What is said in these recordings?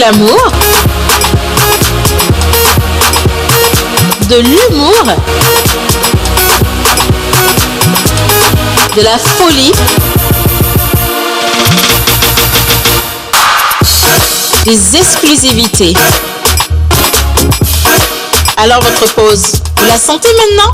glamour, de l'humour, de la folie, des exclusivités. Alors votre pause, vous la sentez maintenant?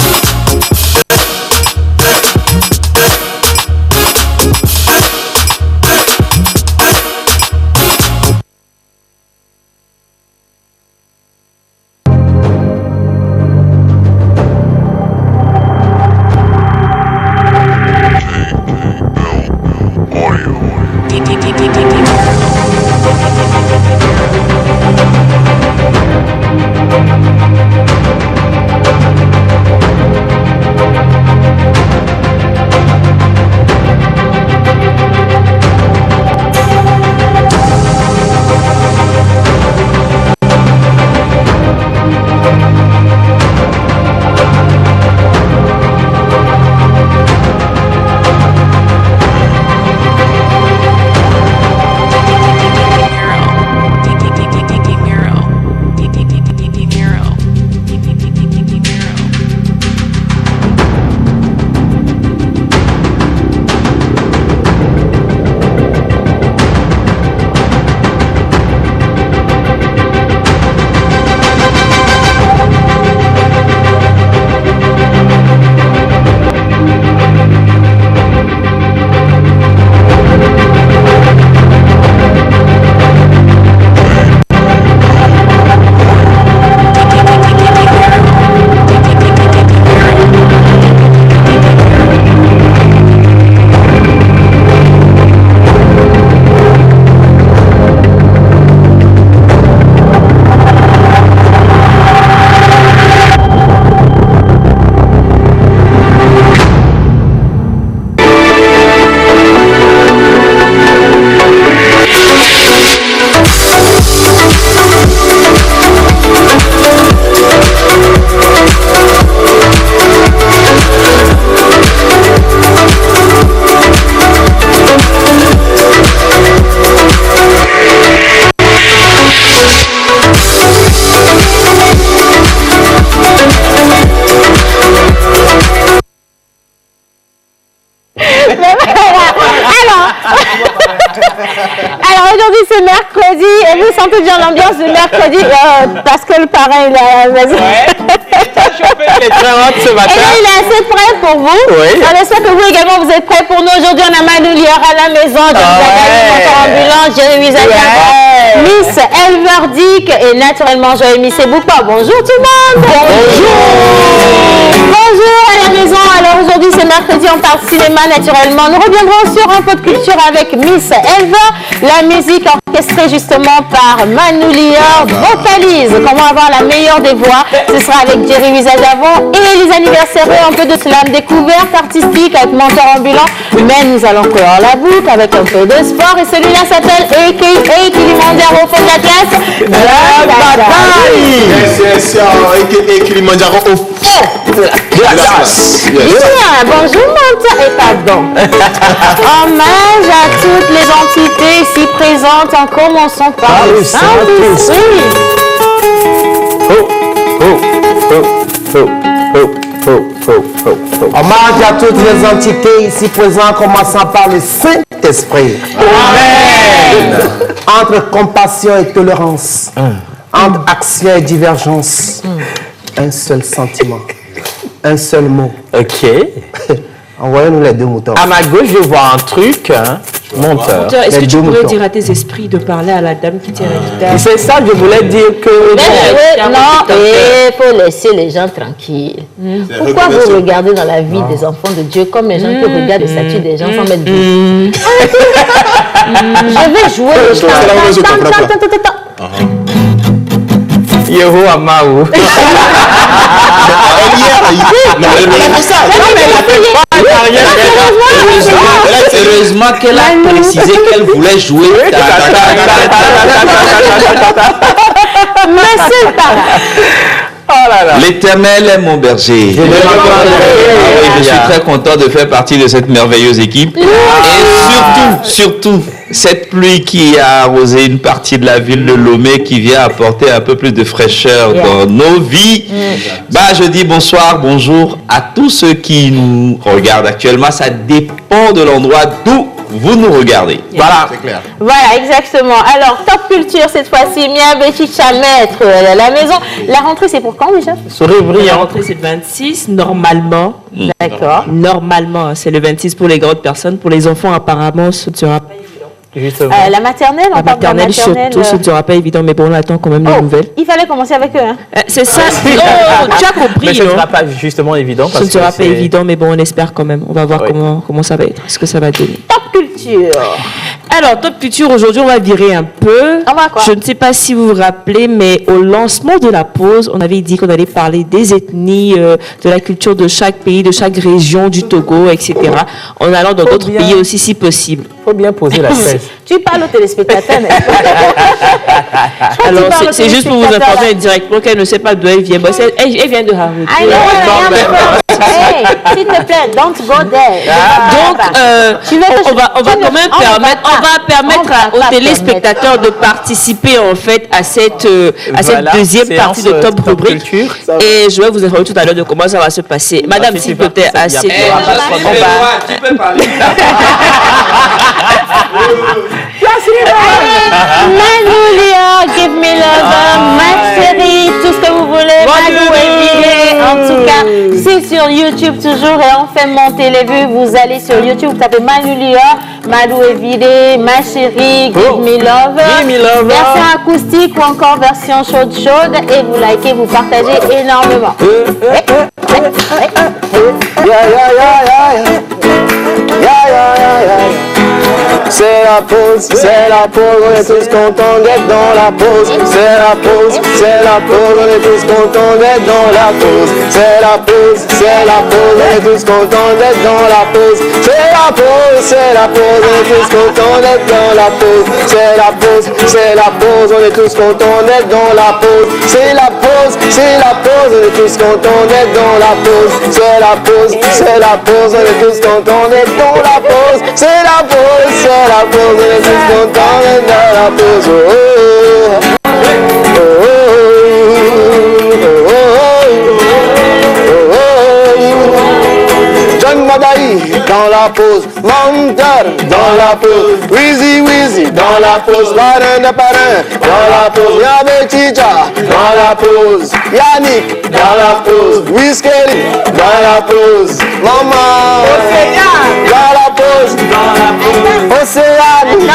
Alors aujourd'hui c'est mercredi et vous sentez bien l'ambiance de mercredi parce que le parrain il est à la maison. Il est très hot ce matin. Et là, il est assez prêt pour vous. Oui. On espère que vous également vous êtes prêts pour nous. Aujourd'hui on a Manu Lior à la maison, ambulant, Jérémy Zagabo, Miss Elverdick et naturellement Joël Seboupa. Bonjour tout le monde. Bonjour. Bonjour à la maison. Alors aujourd'hui c'est mercredi, on parle cinéma naturellement. Nous reviendrons sur un peu de culture avec Miss Elva. La musique orchestrée justement par Manu Lior vocalise. Comment avoir la meilleure des voix? Ce sera avec Jerry Wizard-Davon et les anniversaires, un peu de slam découverte artistique avec Mentor Ambulant. Mais nous allons clore la boucle avec un peu de sport et celui-là s'appelle A.K.A. Kilimanjaro pour la classe. La bataille. Yes, A.K.A. Kilimanjaro au fond de la classe. Bien, bonjour Mentor et pardon. Hommage à toutes les entités ici présentes en commençant par le Saint-Esprit. Hommage à toutes les entités ici présentes, commençant par le Saint-Esprit. Amen. Entre compassion et tolérance, entre action et divergence, un seul sentiment, un seul mot. Ok. Envoyez-nous les deux moutons. À ma gauche, je vois un truc. Hein. Monteur. Est-ce que Les tu deux pourrais moutons. dire à tes esprits de parler à la dame qui tient la guitare? C'est ça, je voulais dire que... Non, il faut laisser les gens tranquilles. Pourquoi vous regardez dans la vie des enfants de Dieu comme les gens qui regardent les statues des gens sans mettre de Je vais jouer le chant. Yeho Amaou. Heureusement qu'elle a précisé qu'elle voulait jouer. Monsieur le parrain, L'Éternel est mon berger. Je Je suis très content de faire partie de cette merveilleuse équipe. Et surtout, cette pluie qui a arrosé une partie de la ville de Lomé, qui vient apporter un peu plus de fraîcheur dans nos vies. Je dis bonsoir, bonjour à tous ceux qui nous regardent actuellement. Ça dépend de l'endroit d'où vous nous regardez. Voilà. C'est clair. Voilà, exactement. Alors, Top Culture, cette fois-ci, Mia Bechicha Maître, la maison. La rentrée, c'est pour quand déjà? Sourire La brillant. rentrée, c'est le 26, normalement. D'accord. Normalement, c'est le 26 pour les grandes personnes. Pour les enfants, apparemment, ce ne sera pas évident. Justement. La maternelle, on La parle de la maternelle, surtout, ce ne sera pas évident, mais bon, on attend quand même les nouvelles. Il fallait commencer avec eux. Hein. C'est ça. Oh, tu as Mais compris, ce ne non? sera pas justement évident. Ce Parce ne sera que pas c'est- évident, mais bon, on espère quand même. On va voir Oui. comment ça va être, ce que ça va donner. Top Culture. Alors, Top Culture, aujourd'hui, on va virer un peu. On va quoi? Je ne sais pas si vous vous rappelez, mais au lancement de la pause, on avait dit qu'on allait parler des ethnies, de la culture de chaque pays, de chaque région du Togo, etc. En allant dans d'autres bien. pays aussi, si possible. Faut bien poser la chaise. Tu parles aux téléspectateurs. n'est-ce pas? Alors, tu parles aux c'est juste pour vous téléspectateurs, informer là. directement qu'elle ne sait pas d'où elle vient. Bon, elle vient de Harvard. I know, hey, s'il te plaît, don't go there. Donc, Tu veux que on va tu quand ne- même on permettre, va pas. permettre On va aux pas téléspectateurs de participer en fait à cette Voilà, deuxième séance, partie de Top Top Rubrique. Culture. Et je vais vous informer tout à l'heure de comment ça va se passer. Madame, s'il vous plaît, asseyez-vous. Tu peux parler. Manoulia, give me love, ma chérie, tout ce que vous voulez, Madou Evile. En tout cas, c'est sur YouTube toujours et on fait monter les vues. Vous allez sur YouTube, vous tapez Manoulia, Madou Evile, ma chérie, give me love. Give me love. Version acoustique ou encore version chaude et vous likez, vous partagez énormément. C'est la pause, on est tous contents d'être dans la pause. C'est la pause, on est tous contents d'être dans la pause. C'est la pause, on est tous contents d'être dans la pause. C'est la pause, on est tous contents d'être dans la pause. C'est la pause, on est tous contents d'être dans la pause. C'est la pause, on est tous contents d'être dans la pause. C'est la pause, on est tous contents d'être dans la pause. C'est la pause, on est tous contents d'être dans la pause. John Madaï dans la pause, Mandar dans la pause, Wheezy dans la pause, Parrain de Parrain dans la pause, Yabe Chicha dans la pause, Yannick dans la pause, Whiskey dans la pause, Maman dans la pause, Océane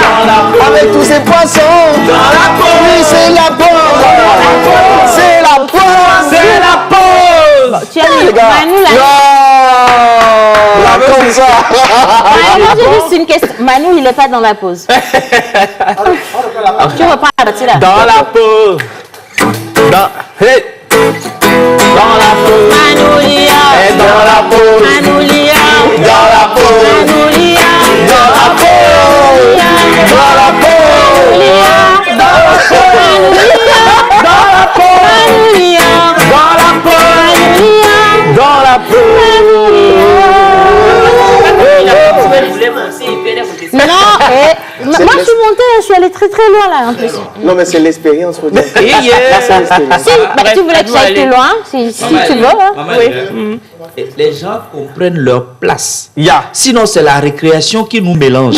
avec tous ces poissons dans la pause, oui c'est la pause, c'est la pause, c'est la pause. Tu as mis Manu là. Comme ça. Moi j'ai juste une question. Manu il est pas dans la pause. Tu reprends la partie là. Dans la pause. Hey. Dans la pause. Manoulia. Et dans la pause. Manoulia. Dans la pause. Manoulia. Dans la pause. Dans la pause. Manoulia. Dans la pause. Dans la pause. Dans la pause. Mais non, moi je suis montée, je suis allée très très loin là en plus. Non mais c'est l'expérience, faut dire. C'est l'expérience. Si, bah, tu voulais que j'aille plus loin, si tu veux. Hein. Maman, les gens comprennent leur place. Ya. Sinon, c'est la récréation qui nous mélange.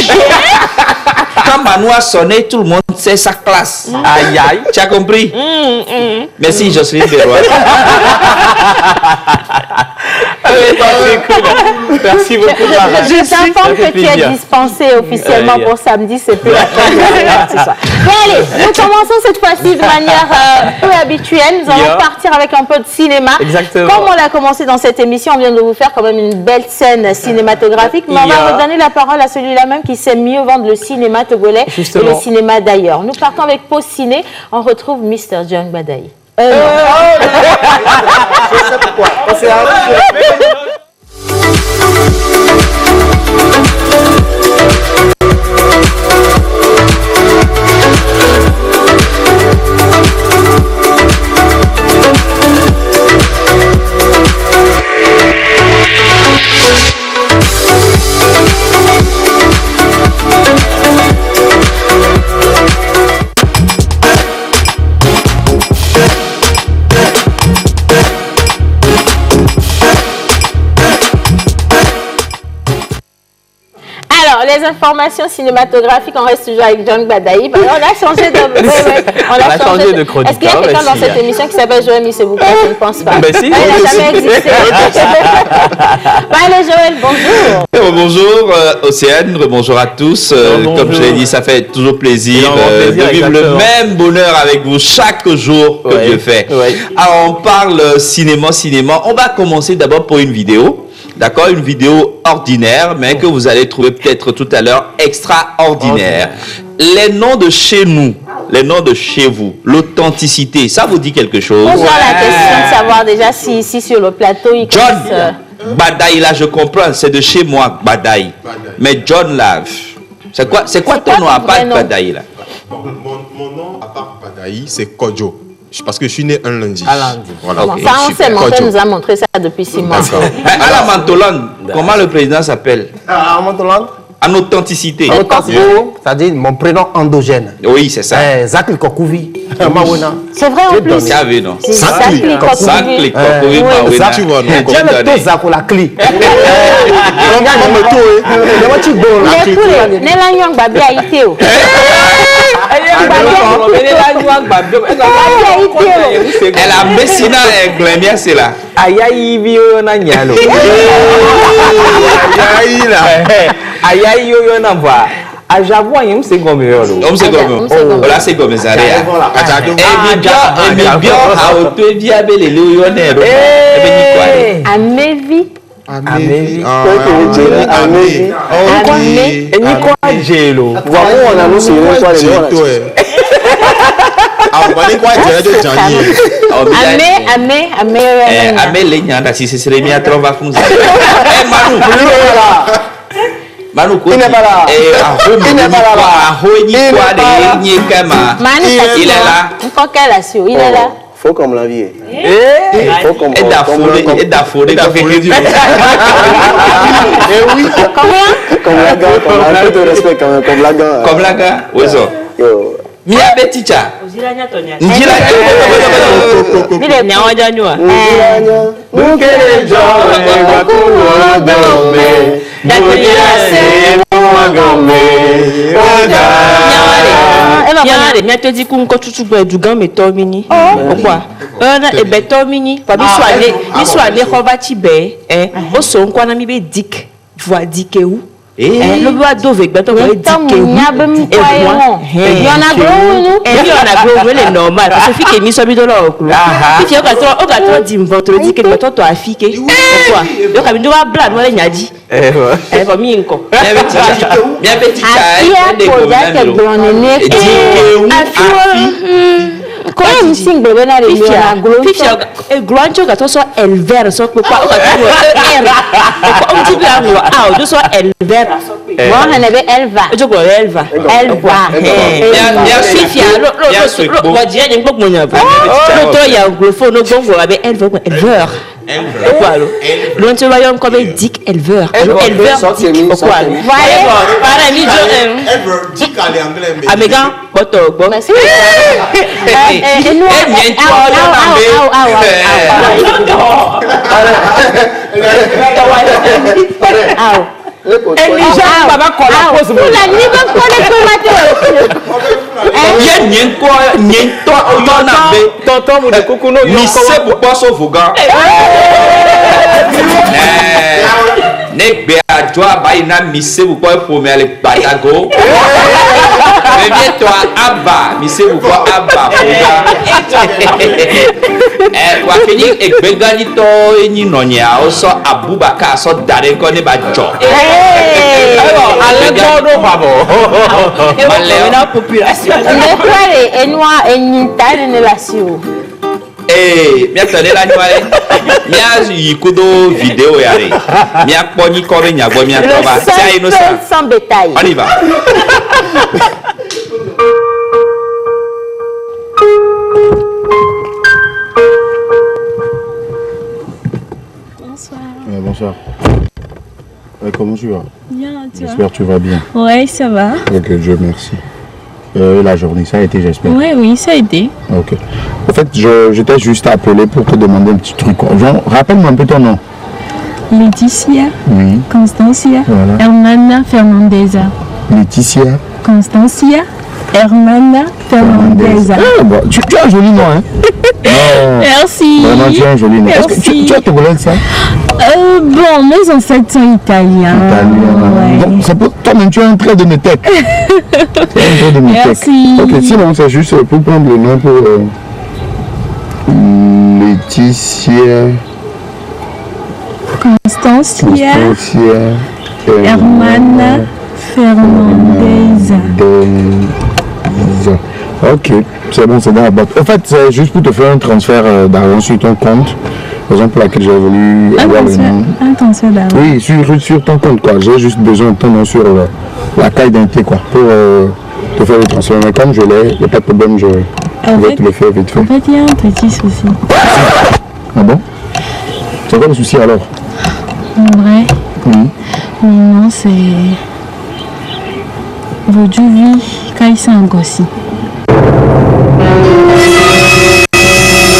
Quand Manu a sonné, tout le monde sait sa classe. Aïe, aïe. Tu as compris? Merci, Jocelyne Bérois. Merci beaucoup, Mara. Je t'informe Ça fait que tu es plaisir. dispensé officiellement Ouais, pour samedi, c'est plus la peine ce soir. Bon allez, nous commençons cette fois-ci de manière peu habituelle. Nous allons Yeah. partir avec un peu de cinéma. Exactement. Comme on l'a commencé dans cette émission, on vient de vous faire quand même une belle scène cinématographique. Mais on va Yeah. redonner la parole à celui-là même qui sait mieux vendre le cinéma togolais Justement. et le cinéma d'ailleurs. Nous partons avec Pause Ciné. On retrouve Mr. John Badaï. Non. Je sais pourquoi. C'est un informations cinématographiques, on reste toujours avec John Badaï. On a changé de... On a changé de chroniqueur. Est-ce qu'il y a quelqu'un dans cette émission qui s'appelle Joël Missebouka? Je ne pense pas. Ben si. Il n'a jamais existé. Allez Joël, bonjour. Bonjour Océane, bonjour à tous. Comme je l'ai dit, ça fait toujours plaisir de vivre le même bonheur avec vous chaque jour que Dieu fait. Alors on parle cinéma. On va commencer d'abord pour une vidéo. D'accord, une vidéo ordinaire, mais que vous allez trouver peut-être tout à l'heure extraordinaire. Les noms de chez nous, les noms de chez vous, l'authenticité, ça vous dit quelque chose? Pose-moi la question de savoir déjà si sur le plateau il John Badaï, là je comprends, c'est de chez moi, Badaï. Mais John là, c'est quoi ton nom à part Badaï là? Mon nom à part Badaï, c'est Kodjo. Parce que je suis né un lundi. Un lundi. Voilà. Okay. Ça, on sait, Montel nous a montré ça depuis 6 mois. À la Mantolande, comment le président s'appelle? À Mantolande? En authenticité. C'est-à-dire mon prénom endogène. Oui, c'est ça. Zakli Kokouvi. C'est vrai en plus. Zakli, non? Zakli Zakli Kokouvi. Tu vois, non? J'aime tout Zako la clé. Elle a Messina et Glémia, c'est là. Ayayi bio na nyalo. Ayayi yo na voix. Ajabo yem se gomeyolo. On se gomme. Voilà c'est gomme ça là. Et bien a auto via belé le yonero. E be ni quoi? Amevi. Amevi. Amevi. E ni quoi jelo. Wa mo na no se ni quoi le. Amé lenyanda si ce serait bien trop va funza. Manu il n'est pas là. Il n'est pas là. Il est là. Il est là. Faut comme la vie. Faut comme et d'affoler. Oui. Comme la gare, comme un peu de respect quand même, comme la gare. Comme la gare. Oui ça. Mia beticha. Njila. Vile nyawaja nywa. Mukele joe bakuwa dome. Mukele se mwagome. Nyawale, mia te di kunko tutu gbe dugan me to mini. Pourquoi? E be to mini, pa bi so ale khova ti be, o so nkwa na mi be dik, voix dike ou. Le bois d'ove gbato ko dike ou. Il y en a gros, c'est normal parce que fike mi so bi do lo okuro. Fike o ga to di mvotro dike gbato to afike. Pourquoi? Yo ka bi do wa bla no le nyadi. Ko mi nko. Mia beticha. Dike ou afi. Comment missing bébé na le na gros e grancho ga to so elver so pe pa o ga to o ti bi anwo a o do so elver mo hanebe elva o jogo elva bien fifia lo mo je ni gbogbo yan ba lo to ya grofo no gbogbo abe elver quoi lo nti wa yon ko be dik elver elver quoi para mi jo Elver dik ale anglais mais amegan boto gbo Nek be adjoa baina mise bu ko fome ale batago. Reviens-toi Abba, mise bu ko Abba. Wa fini egbegani to eni nonya o so Abubakar so dare ko ne ba jo. Ale todo babo. Malé na population. Ne kware enwa enyinta ne la siu. Mi attendez la nuit. Mi yikudo vidéo yare. Mi akponi kore nyagbo mi akoma. C'est innocent. Sans bétail. On y va. Bonsoir. Bonsoir. Comment tu vas? Bien, tu vas? J'espère que tu vas bien. Ouais, ça va. Ok, Dieu merci. La journée, ça a été, j'espère. Oui, ça a été. Ok. En fait, je t'ai juste appelé pour te demander un petit truc. Rappelle-moi un peu ton nom. Laetitia, Oui. Constancia, Voilà. Hermana Fernandeza. Laetitia. Constancia, Hermana Fernandeza. Ah, bah, tu as un joli nom, hein? Non. Merci. Vraiment, tu as un joli nom. Est-ce que tu es togolais, ça? Bon, mes ancêtres sont italiens. Ouais. Donc, toi-même, tu as un trait de métèque. Tu as un trait de métèque. Merci. Ok, sinon, c'est juste pour prendre le nom pour Laetitia. Constancia, Hermana Fernandeza. Ok, c'est bon, c'est dans la boîte. En fait, c'est juste pour te faire un transfert d'argent sur ton compte. Raison pour laquelle j'ai voulu avoir le nom. Un transfert d'argent. Oui, sur ton compte, quoi. J'ai juste besoin de ton nom sur la caille d'identité, quoi, pour te faire le transfert. Mais comme je l'ai, il n'y a pas de problème, je vais te le faire vite fait. En fait, il y a un petit souci. Ah bon? C'est quoi le souci alors? En vrai, mon nom c'est Voduvi Kaïsa Ngossi.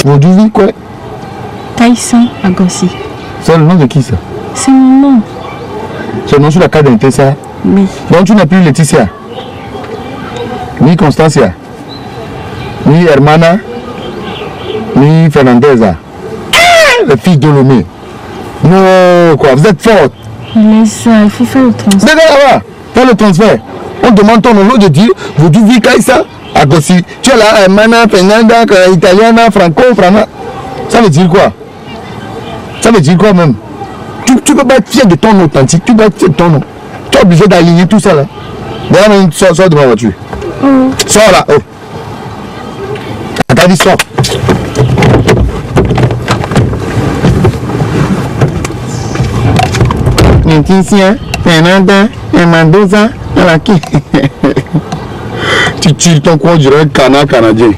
Voduvi quoi? Kaïsa Ngossi. C'est le nom de qui ça? C'est mon nom. C'est le nom sur la carte d'identité ça? Oui. Donc tu n'as plus Laetitia, ni Constancia, ni Hermana, ni Fernandeza. Le fils de Lomé. Non, quoi, vous êtes forte. Laisse ça, il faut faire le transfert. Là-bas, fais le transfert. On demande ton nom de dire, vous dites Kaïsa, Agossi. Tu es là, Hermana, Fernanda, Italiana, Franco, Frana. Ça veut dire quoi? Ça veut dire quoi même? Tu peux pas être fier de ton nom authentique, tu dois être fier de ton nom. Tu es obligé d'aligner tout ça là. D'ailleurs, sors de ma voiture. Sors là. Oh. T'as dit sors. Laetitia, Fernanda, Mendoza, Alaki. Tu tires ton coin, du un canard canadien.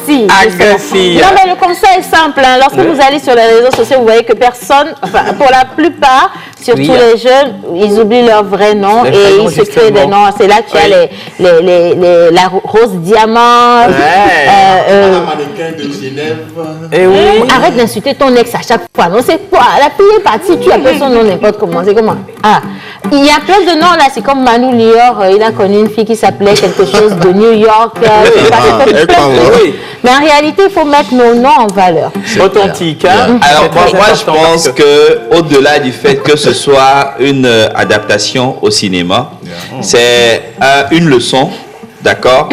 Agossi. Non, mais le conseil est simple. Hein. Lorsque vous allez sur les réseaux sociaux, vous voyez que personne, enfin, pour la plupart, surtout les jeunes, ils oublient leur vrai nom et ils se créent des noms. C'est là que tu as la rose diamant. La mannequin de Genève. Et oui. Arrête d'insulter ton ex à chaque fois. Non, c'est quoi? La fille est partie, tu appelles son nom n'importe comment. C'est comment? Ah, il y a plein de noms là. C'est comme Manu Lior. Il a connu une fille qui s'appelait quelque chose de New York. Mais en réalité, il faut mettre nos noms en valeur. Authentique. Hein? Alors moi je pense que au-delà du fait que ce soit une adaptation au cinéma, c'est une leçon, d'accord,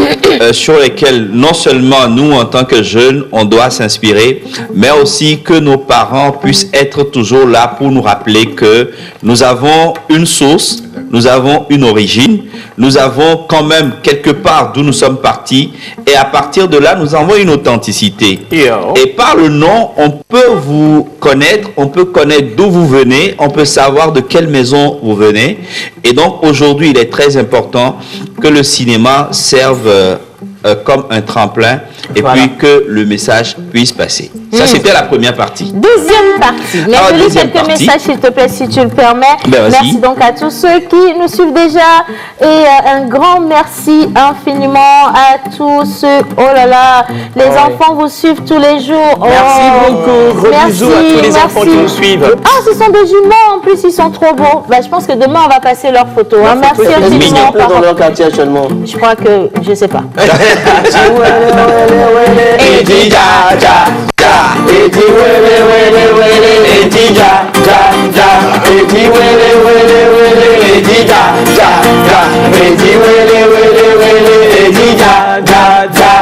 sur lesquelles non seulement nous en tant que jeunes on doit s'inspirer, mais aussi que nos parents puissent être toujours là pour nous rappeler que nous avons une source, nous avons une origine, nous avons quand même quelque part d'où nous sommes partis, et à partir de là nous avons une authenticité. Et par le nom on peut vous connaître, on peut connaître d'où vous venez, on peut savoir de quelle maison vous venez. Et donc aujourd'hui il est très important que le cinéma serve comme un tremplin et puis que le message puisse passer. Ça, c'était la première partie. Deuxième partie. Mais je lis quelques messages, s'il te plaît, si tu le permets. Merci donc à tous ceux qui nous suivent déjà. Et un grand merci infiniment à tous ceux. Oh là là, les enfants vous suivent tous les jours. Oh, merci beaucoup. Gros bisous à tous les enfants qui nous suivent. Ah, ce sont des jumeaux en plus, ils sont trop beaux. Bah, je pense que demain, on va passer leurs photos. Hein. Merci infiniment. Dans leur quartier actuellement. Je crois que, je sais pas. Et dit ja ja ja, et dit wele wele wele, et dit ja ja ja, et dit wele wele wele, et dit ja ja ja, et dit wele wele wele, et dit ja ja ja.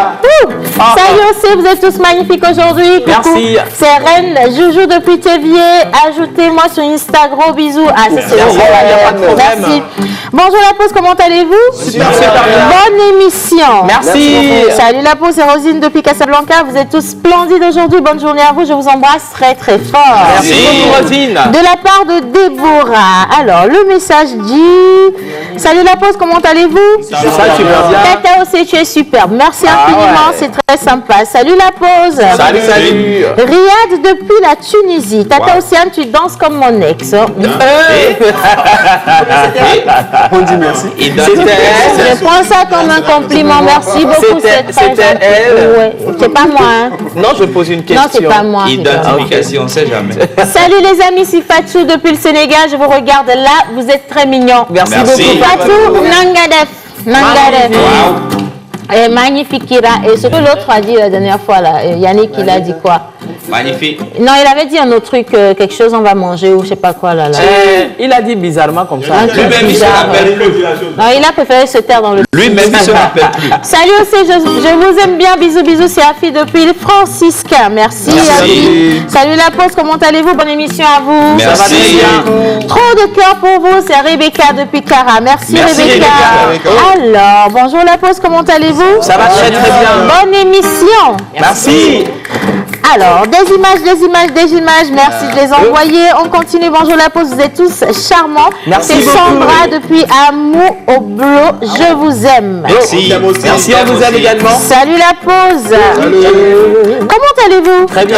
Salut aussi, vous êtes tous magnifiques aujourd'hui. Merci. C'est Reine Joujou depuis Thévier. Ajoutez-moi sur Insta. Gros bisous. Ah, c'est merci. Bonjour la pause, comment allez-vous? Super. Bonne émission. Merci. Salut la pause, c'est Rosine depuis Casablanca. Vous êtes tous splendides aujourd'hui. Bonne journée à vous. Je vous embrasse très très fort. Merci beaucoup, Rosine. De la part de Déborah. Alors, le message dit: salut la pause, comment allez-vous? Ça, super bien. Tata aussi, tu es superbe. Merci infiniment, c'est très sympa. Salut salut la pause. Salut. Riyad depuis la Tunisie. Tata Océane, tu danses comme mon ex. On dit merci. Je prends ça comme un compliment. Merci beaucoup. C'était elle. Ouais. C'est pas moi. Hein. Non, je pose une question. Non, c'est pas moi. Identification, on ne sait jamais. Salut les amis, c'est Fatou depuis le Sénégal. Je vous regarde là. Vous êtes très mignons. Merci beaucoup. Fatou Nangadef. Nangadef. Et magnifique Kira. Et ce que l'autre a dit la dernière fois, là, Yannick, il a dit quoi? Magnifique. Non, il avait dit un autre truc, quelque chose, on va manger ou je sais pas quoi là. Il a dit bizarrement comme ça. Lui-même, il se rappelle plus. Non, il a préféré se taire dans le... Lui-même, il se rappelle plus. Salut aussi, je vous aime bien. Bisous, bisous, c'est Afi depuis le Franciscain. Merci. Afi. Salut la pause, comment allez-vous? Bonne émission à vous. Merci. Trop de cœur pour vous, c'est Rebecca depuis Cara. Merci Rebecca. Alors, bonjour la pause, comment allez-vous? Ça va très très bien. Bonne émission. Merci. Alors, des images, merci de les envoyer. On continue, bonjour la pause, vous êtes tous charmants. Merci c'est Sandra depuis Amour au Bleu, je vous aime. Merci. Merci, on vous aime également. Salut la pause. Salut. Comment allez-vous? Très bien.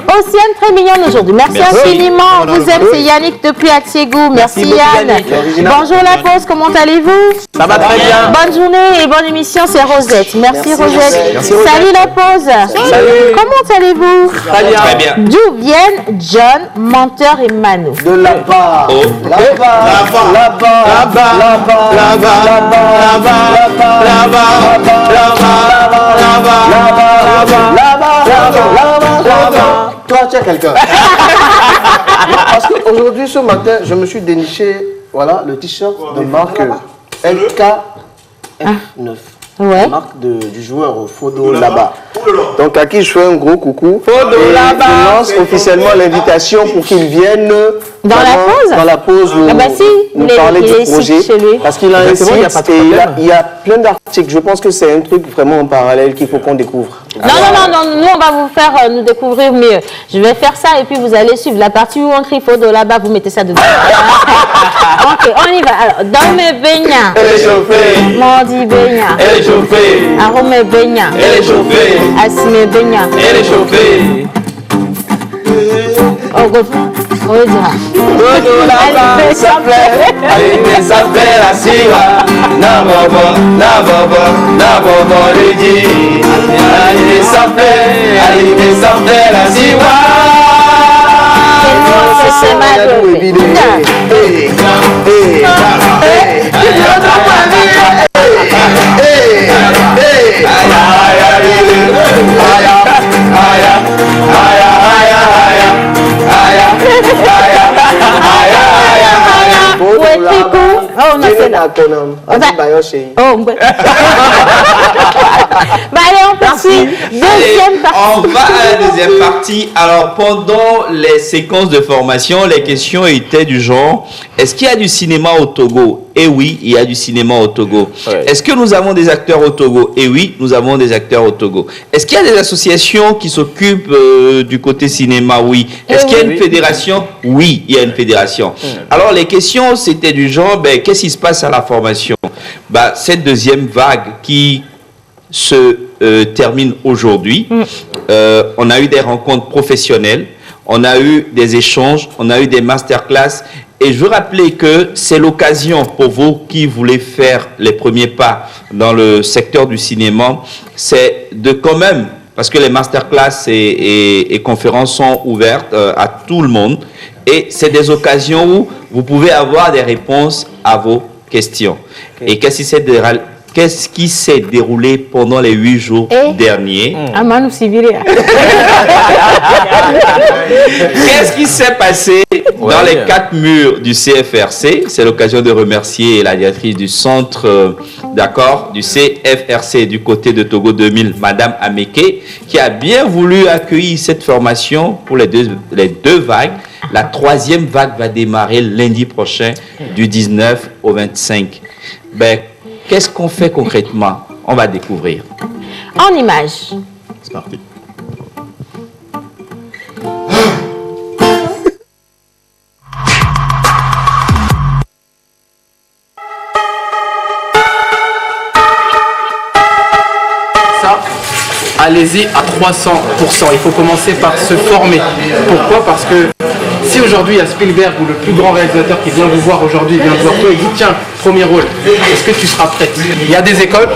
Océane, très mignonne aujourd'hui. Merci infiniment, on vous aime, c'est Yannick depuis Atiégou. Merci Yann. Yannick. Bonjour la pause, comment allez-vous? Ça va très bien. Bonne journée et bonne émission, c'est Rosette. Merci Rosette. Merci, Rosette. Salut la pause. Salut. Comment allez-vous? Très bien. Très bien. D'où viennent John, Menteur et Manu? De là-bas. Oh. Toi, tu as quelqu'un. Parce qu'aujourd'hui, ce matin, je me suis déniché, voilà, le t-shirt de marque LKF9. Ouais. La marque du joueur Fodo là-bas. Donc à qui je fais un gros coucou. Fodo et là-bas. je lance officiellement l'invitation pour qu'il vienne Dans la pause. Dans la pause nous parler du projet. Parce qu'il a un site et il y a plein d'articles. Je pense que c'est un truc vraiment en parallèle qu'il faut qu'on découvre. Non, nous on va vous faire nous découvrir mieux. Je vais faire ça et puis vous allez suivre la partie où on crie Fodo là-bas, vous mettez ça dedans. Ok, on y va. Alors, dans mes beignats. Elle est chauffée. Mordi beignats. Elle est chauffée. Arôme beignats. Elle est chauffée. Assime beignats. Elle est chauffée. Oh, on va dire. Fodo là-bas, ça plaît. Allez, ça plaît la siwa. Na bobo, le dit. Allez, ça plaît la siwa. C'est oh, non, c'est là. Bah, allez, on poursuit. Deuxième partie. On va à la deuxième partie. Alors, pendant les séquences de formation, les questions étaient du genre, est-ce qu'il y a du cinéma au Togo? Eh oui, il y a du cinéma au Togo. Ouais. Est-ce que nous avons des acteurs au Togo? Eh oui, nous avons des acteurs au Togo. Est-ce qu'il y a des associations qui s'occupent du côté cinéma? Oui. Est-ce qu'il y a une fédération? Oui, il y a une fédération. Alors, les questions, c'était du genre, qu'est-ce qui se passe à la formation? Cette deuxième vague qui se termine aujourd'hui, on a eu des rencontres professionnelles, on a eu des échanges, on a eu des masterclass. Et je veux rappeler que c'est l'occasion pour vous qui voulez faire les premiers pas dans le secteur du cinéma, c'est de quand même, parce que les masterclass et conférences sont ouvertes à tout le monde, et c'est des occasions où vous pouvez avoir des réponses à vos questions. Okay. Et qu'est-ce qui s'est déroulé pendant les 8 jours derniers? Qu'est-ce qui s'est passé dans les 4 murs du CFRC? C'est l'occasion de remercier la directrice du centre du CFRC du côté de Togo 2000, Madame Ameke, qui a bien voulu accueillir cette formation pour les deux vagues. La 3e vague va démarrer lundi prochain du 19 au 25. Qu'est-ce qu'on fait concrètement? On va découvrir. En images. C'est parti. allez-y à 300%. Il faut commencer par se former. Pourquoi? Parce que si aujourd'hui il y a Spielberg ou le plus grand réalisateur qui vient vous voir aujourd'hui, vient vous voir toi et dit tiens, premier rôle, est-ce que tu seras prête? Il y a des écoles.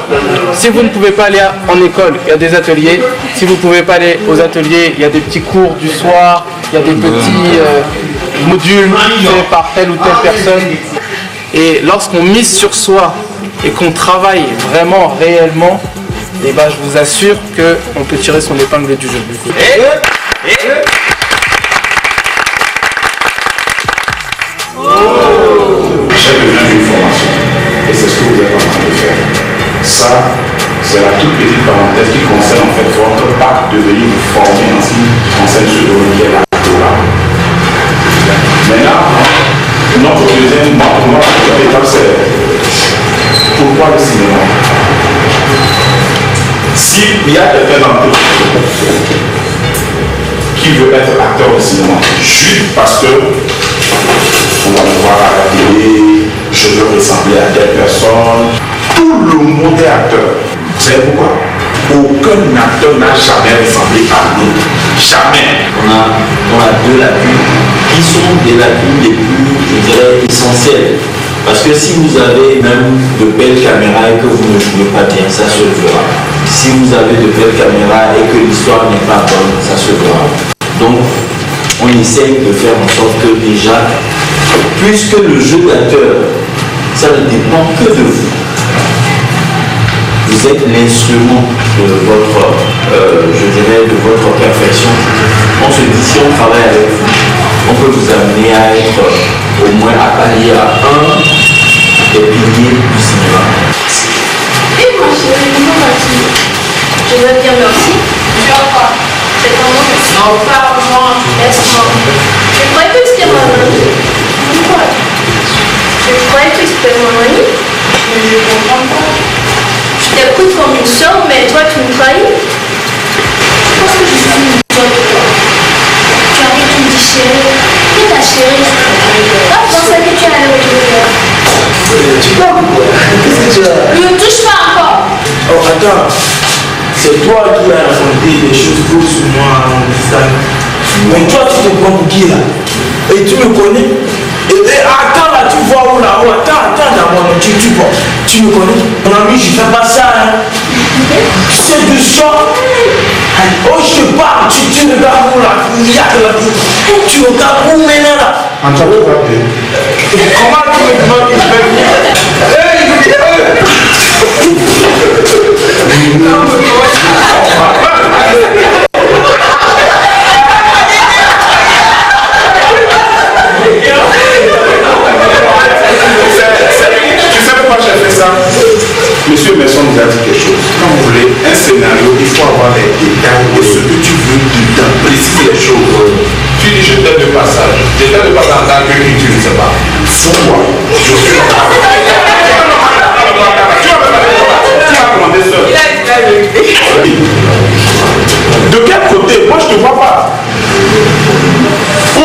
Si vous ne pouvez pas aller en école, il y a des ateliers. Si vous ne pouvez pas aller aux ateliers, il y a des petits cours du soir, il y a des petits modules faits par telle ou telle personne. Et lorsqu'on mise sur soi et qu'on travaille vraiment, réellement, et ben, je vous assure qu'on peut tirer son épingle du jeu. Chaque besoin d'une formation. Et c'est ce que vous êtes en train de faire. Ça, c'est la toute petite parenthèse qui concerne en fait votre pacte de venir vous former en ce qui concerne ce domaine qui est l'actorat. Maintenant, notre deuxième étape, c'est pourquoi le cinéma? S'il y a quelqu'un d'entre vous qui veut être acteur de cinéma, juste parce que on va me voir à la télé, je veux ressembler à telle personne, tout le monde est acteur. Vous savez pourquoi? Aucun acteur n'a jamais ressemblé à nous. Jamais. On a deux lacunes qui sont des lacunes les plus, je dirais, essentielles. Parce que si vous avez même de belles caméras et que vous ne jouez pas bien, ça se verra. Si vous avez de belles caméras et que l'histoire n'est pas bonne, ça se verra. Donc, on essaye de faire en sorte que déjà, puisque le jeu d'acteur, ça ne dépend que de vous. Vous êtes l'instrument de votre, je dirais, de votre perfection. On se dit, si on travaille avec vous, on peut vous amener à être au moins à pallier à un des piliers du cinéma. Et moi, comment vas-tu? Je veux dire merci. Sur quoi? C'est comment? Non, parle-moi, laisse-moi. Je croyais que c'était mon ami. Pourquoi? Je croyais que c'était mon ami. Mais je ne comprends pas. Je t'écoute comme une soeur, mais toi tu me trahis. Parce que je suis une soeur de toi. Tu arrives, tu me dis chérie. Qui est ta chérie? Ah, je pensais que tu allais retrouver. Tu parles quoi? Qu'est-ce que tu as? Ne me touche pas encore. Oh, attends. C'est toi qui as raconté des choses fausses sur moi en Instagram. Mais toi, tu te prends pour qui là? Et tu me connais? Et attends là, tu vois où là-haut? Attends d'abord, tu vois. Tu me connais? Mon ami, je fais pas ça. Hein. C'est du sang. Oh, je te parle, tu regardes où là? Il y a que là. Tu regardes où maintenant là? En tout cas, comment tu me demandes que je vais venir? Tu sais pourquoi j'ai fait ça? Monsieur Messon nous a dit quelque chose. Quand vous voulez un scénario, il faut avoir les détails et ce que tu veux dedans. Précise les choses. Tu dis je t'aide de passage. Je t'aide de passage en tant que qui tu ne sais pas. Pourquoi? Je suis tu vas commander seul. De quel côté? Moi je te vois pas. Où?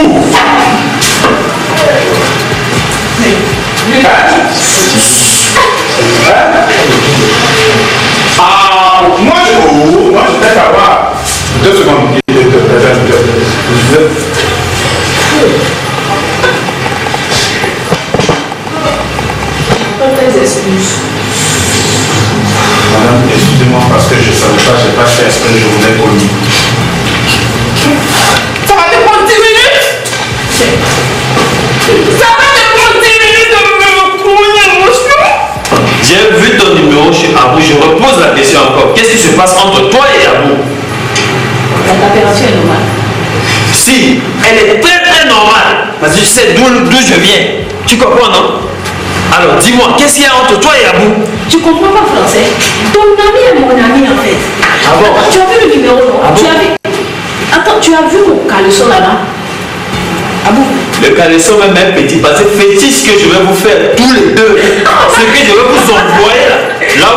Ah, moi je vais avoir 2 secondes. Madame, excusez-moi parce que je ne savais pas, j'ai pas fait exprès, je voulais connu. Ça va te prendre 10 minutes? Ça va te prendre 10 minutes de me trouver mon cheveu? J'ai vu ton numéro chez Abou, je repose la question encore. Qu'est-ce qui se passe entre toi et Abou? La température est normale. Si, elle est très normale. Parce que tu sais d'où je viens. Tu comprends, non? Alors, dis-moi, qu'est-ce qu'il y a entre toi et Abou? Tu comprends pas français? Ton ami est mon ami en fait. Ah bon? Tu as vu le numéro, non? Ah bon? Attends, tu as vu mon caleçon là-bas? Ah bon? Le caleçon même est petit, parce que fétiche que je vais vous faire tous les deux. C'est que je vais vous envoyer là où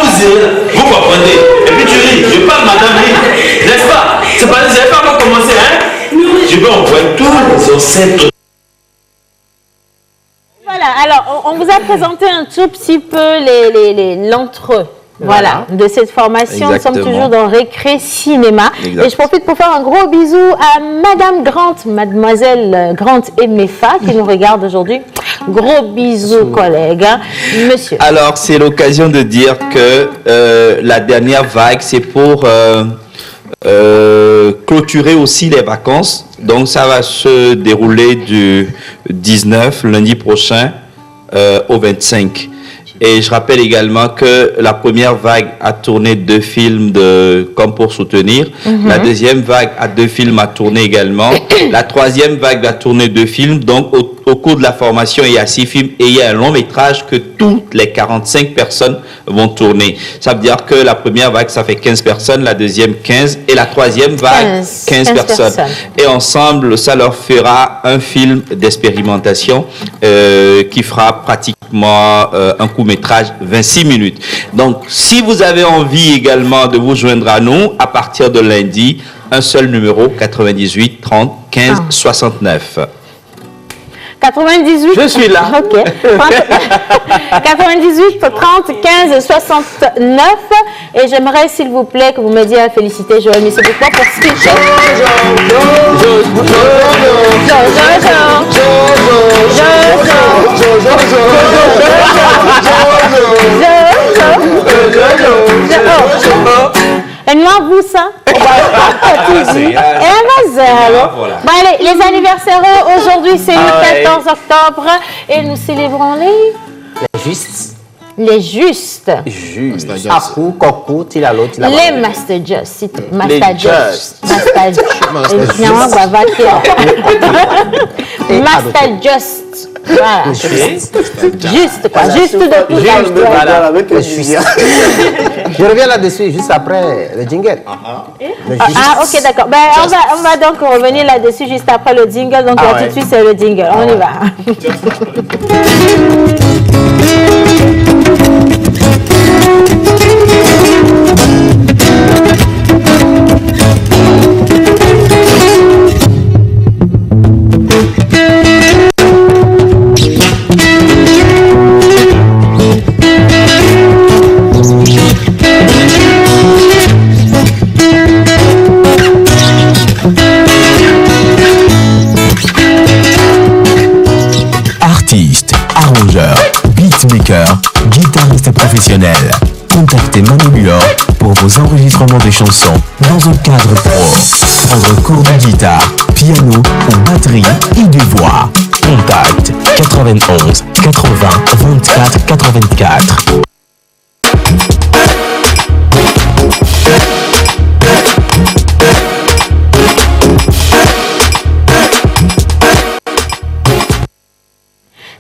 vous irez, vous comprenez. Et puis tu ris, je parle madame rit, n'est-ce pas? C'est pas, vous n'avez pas encore commencé, hein? Je vais envoyer tous les ancêtres. Voilà, alors on vous a présenté un tout petit peu l'entre-eux. Voilà, de cette formation. Exactement. Nous sommes toujours dans Récré Cinéma. Exact. Et je profite pour faire un gros bisou à Madame Grant, Mademoiselle Grant et Mefa qui nous regarde aujourd'hui. Gros bisous, collègues. Hein. Monsieur. Alors, c'est l'occasion de dire que la dernière vague, c'est pour clôturer aussi les vacances. Donc, ça va se dérouler du 19, lundi prochain, au 25. Et je rappelle également que la première vague a tourné 2 films comme pour soutenir. La deuxième vague a 2 films à tourner également. La troisième vague va tourner 2 films. Donc, au cours de la formation, il y a 6 films et il y a un long métrage que toutes les 45 personnes vont tourner. Ça veut dire que la première vague, ça fait 15 personnes, la deuxième 15 et la troisième vague 15 personnes. Et ensemble, ça leur fera un film d'expérimentation qui fera pratiquement un court-métrage 26 minutes. Donc, si vous avez envie également de vous joindre à nous, à partir de lundi, un seul numéro, 98 30 15 69. 98. Je suis là. Ok. 98 30 15 69. Et j'aimerais, s'il vous plaît, que vous m'aidiez à féliciter Joël Misso pour ce qu'il fait. Et nous, vous, ça. Bon, allez, les anniversaires, aujourd'hui, c'est le 14 octobre. Et nous célébrons les Justes. Les justes. Juste. Akou, Kokou, Tilalo, Tilalo. Les Master Just. Master Just. Master Just. Voilà. Juste, quoi. Juste de tout. Je reviens là-dessus juste après le jingle. Ok, d'accord. Ben, on va donc revenir là-dessus juste après le jingle. Donc là, tout de suite, c'est le jingle. On y va. Artiste, arrangeur, beatmaker, guitariste professionnel. Contactez Manu Lior pour vos enregistrements de chansons dans un cadre pro. Prendre cours de guitare, piano ou batterie et de voix. Contact 91 80 24 84.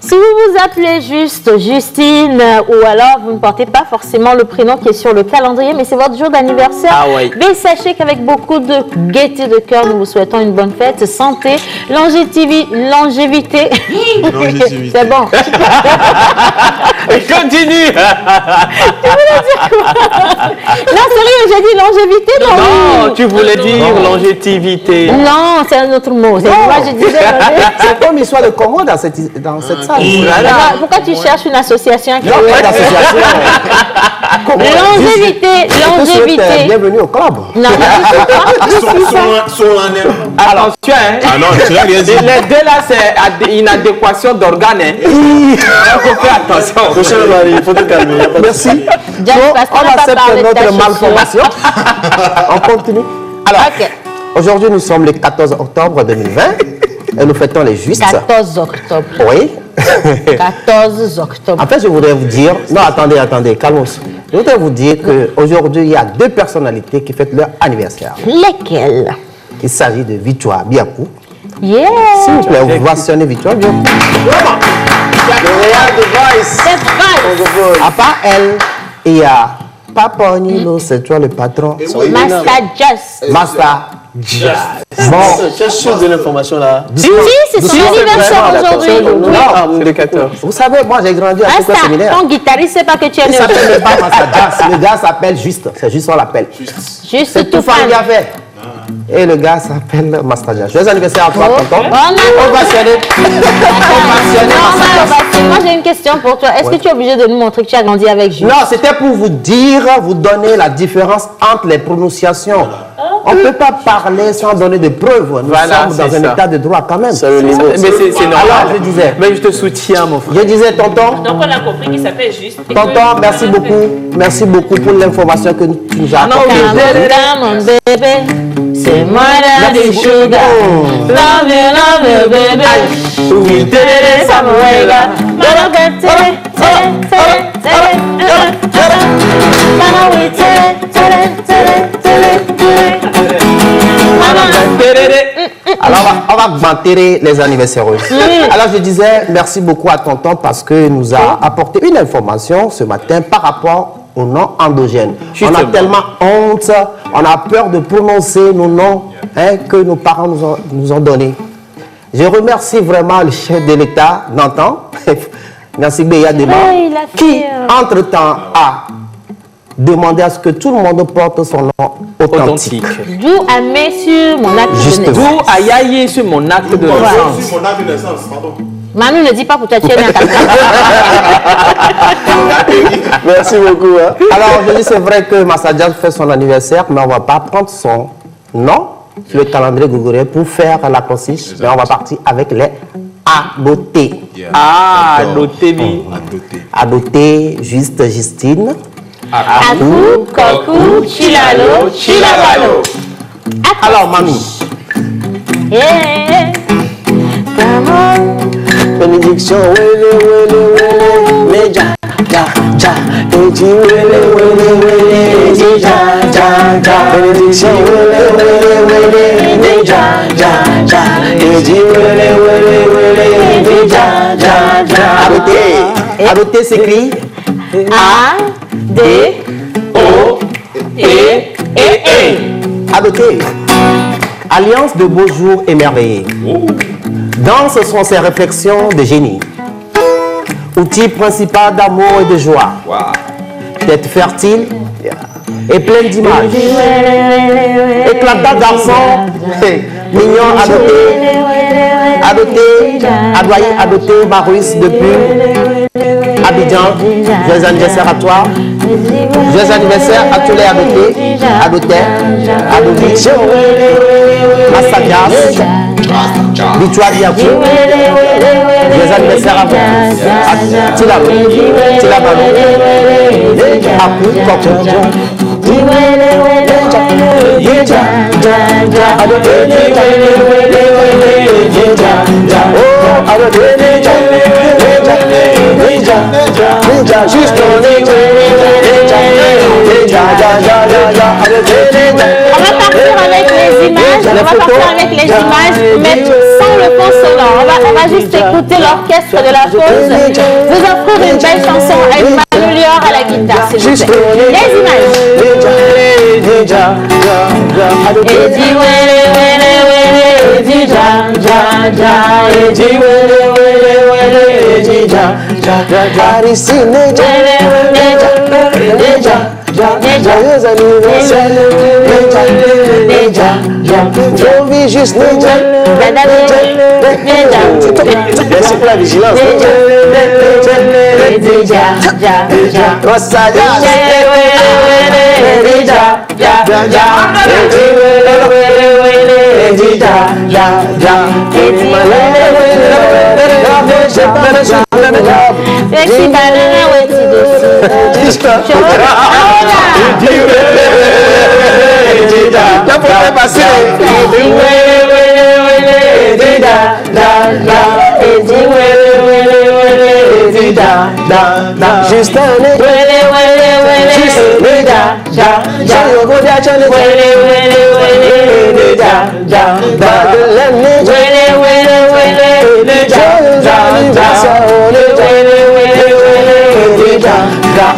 Si vous vous appelez juste Justine ou alors vous ne portez pas forcément le prénom qui est sur le calendrier, mais c'est votre jour d'anniversaire, mais sachez qu'avec beaucoup de gaieté de cœur, nous vous souhaitons une bonne fête, santé, longévité. C'est bon. Continue. Tu voulais dire quoi? Non, sérieux, j'ai dit longévité. Non, tu voulais dire longévité. Non, c'est un autre mot. Moi, je disais c'est comme histoire de Congo dans cette salle. Pourquoi tu cherches une association qui pas d'association. Longévité. Bienvenue au club. Non, attention, hein. Ah non, tu n'as rien dit. Les deux là, c'est une adéquation d'organes. Il faut faire attention. Prochain mari, il faut te calmer. Merci. On accepte notre malformation. On continue. Alors, aujourd'hui, nous sommes le 14 octobre 2020 et nous fêtons les justes. 14 octobre. Oui. 14 octobre. En fait, je voudrais vous dire... Non, attendez, calmos. Je voudrais vous dire qu'aujourd'hui, il y a 2 personnalités qui fêtent leur anniversaire. Lesquelles? Il s'agit de Victoire Biakou. Yeah. S'il vous plaît, vous mentionnez Victoire Biakou. À part elle, il y a Papa Nilo, c'est toi le patron. Master Just. Master Just. Bon. Tu es sûr de l'information là? Si, c'est son anniversaire aujourd'hui. Non, c'est le 14. Vous savez, moi j'ai grandi à ce séminaire. Ton guitariste, c'est pas que tu es né. Il s'appelle pas Master Just. Le gars s'appelle Juste. C'est juste on l'appelle. Juste tout fan qui a fait. Et le gars s'appelle Mastadia. Joyeux anniversaire à toi, tonton. Ovationné. Moi, j'ai une question pour toi. Est-ce que tu es obligé de nous montrer que tu as grandi avec Jules? Non, c'était pour vous dire, vous donner la différence entre les prononciations. On ne peut pas parler sans donner des preuves. Nous sommes dans un état de droit quand même. C'est le niveau. Mais c'est normal. Alors, je disais. Mais je te soutiens, mon frère. Je disais, tonton. Donc, on a compris qu'il s'appelle juste. Tonton, merci beaucoup. Merci beaucoup pour l'information que tu nous as apportée. Mon bébé, c'est moi la du sugar. Love you, baby. We did it some way. Alors, on va banter les anniversaires. Alors, je disais merci beaucoup à tonton parce que nous a apporté une information ce matin par rapport au nom endogène. On a tellement honte, on a peur de prononcer nos noms que nos parents nous ont donnés. Je remercie vraiment le chef de l'État d'antan, Merci Béa Dema, qui entre-temps a demandé à ce que tout le monde porte son nom authentique. D'où à met sur mon acte de naissance. D'où à yailler sur mon acte de naissance. Sur mon acte de naissance, pardon. Manu ne dit pas pour toi, tu es né à Merci beaucoup. Alors aujourd'hui, c'est vrai que Massadia fait son anniversaire, mais on ne va pas prendre son nom sur le calendrier grégorien pour faire la consiste, mais on va partir avec les adoptés. Ah, adopté, oui. Adopté, juste Justine. Akou, Kokou, Chilalo, Chilabalo. Alors, mamie. Yeah. Come on. Bénédiction, Meja, ja, ja, Eji, Eji, ja, ja, ja, bénédiction, Meja, ja, ja, Eji, Eji, ja, ja, ja. Adopté s'écrit A, D, O, E, E. Adopté. Alliance de beaux jours émerveillés. Danse sont ces réflexions de génie. Outil principal d'amour et de joie. Tête fertile et pleine d'images. Éclatant garçon, mignon adopté, adopté Maurice depuis Abidjan. Joyeux anniversaire à toi. Joyeux anniversaire à tous les adoptés, adoptés, Massadias, Victoire Diakou. Joyeux anniversaire à vous. Tilabalo, Akou, Kokou. On va partir avec les images, mais sans le fond sonore. On va juste écouter l'orchestre de la pause. Vous offrir une belle chanson avec Manu Lior à la guitare, s'il vous plaît. Les images. Joyeux anniversaire, on vit juste merci pour la vigilance.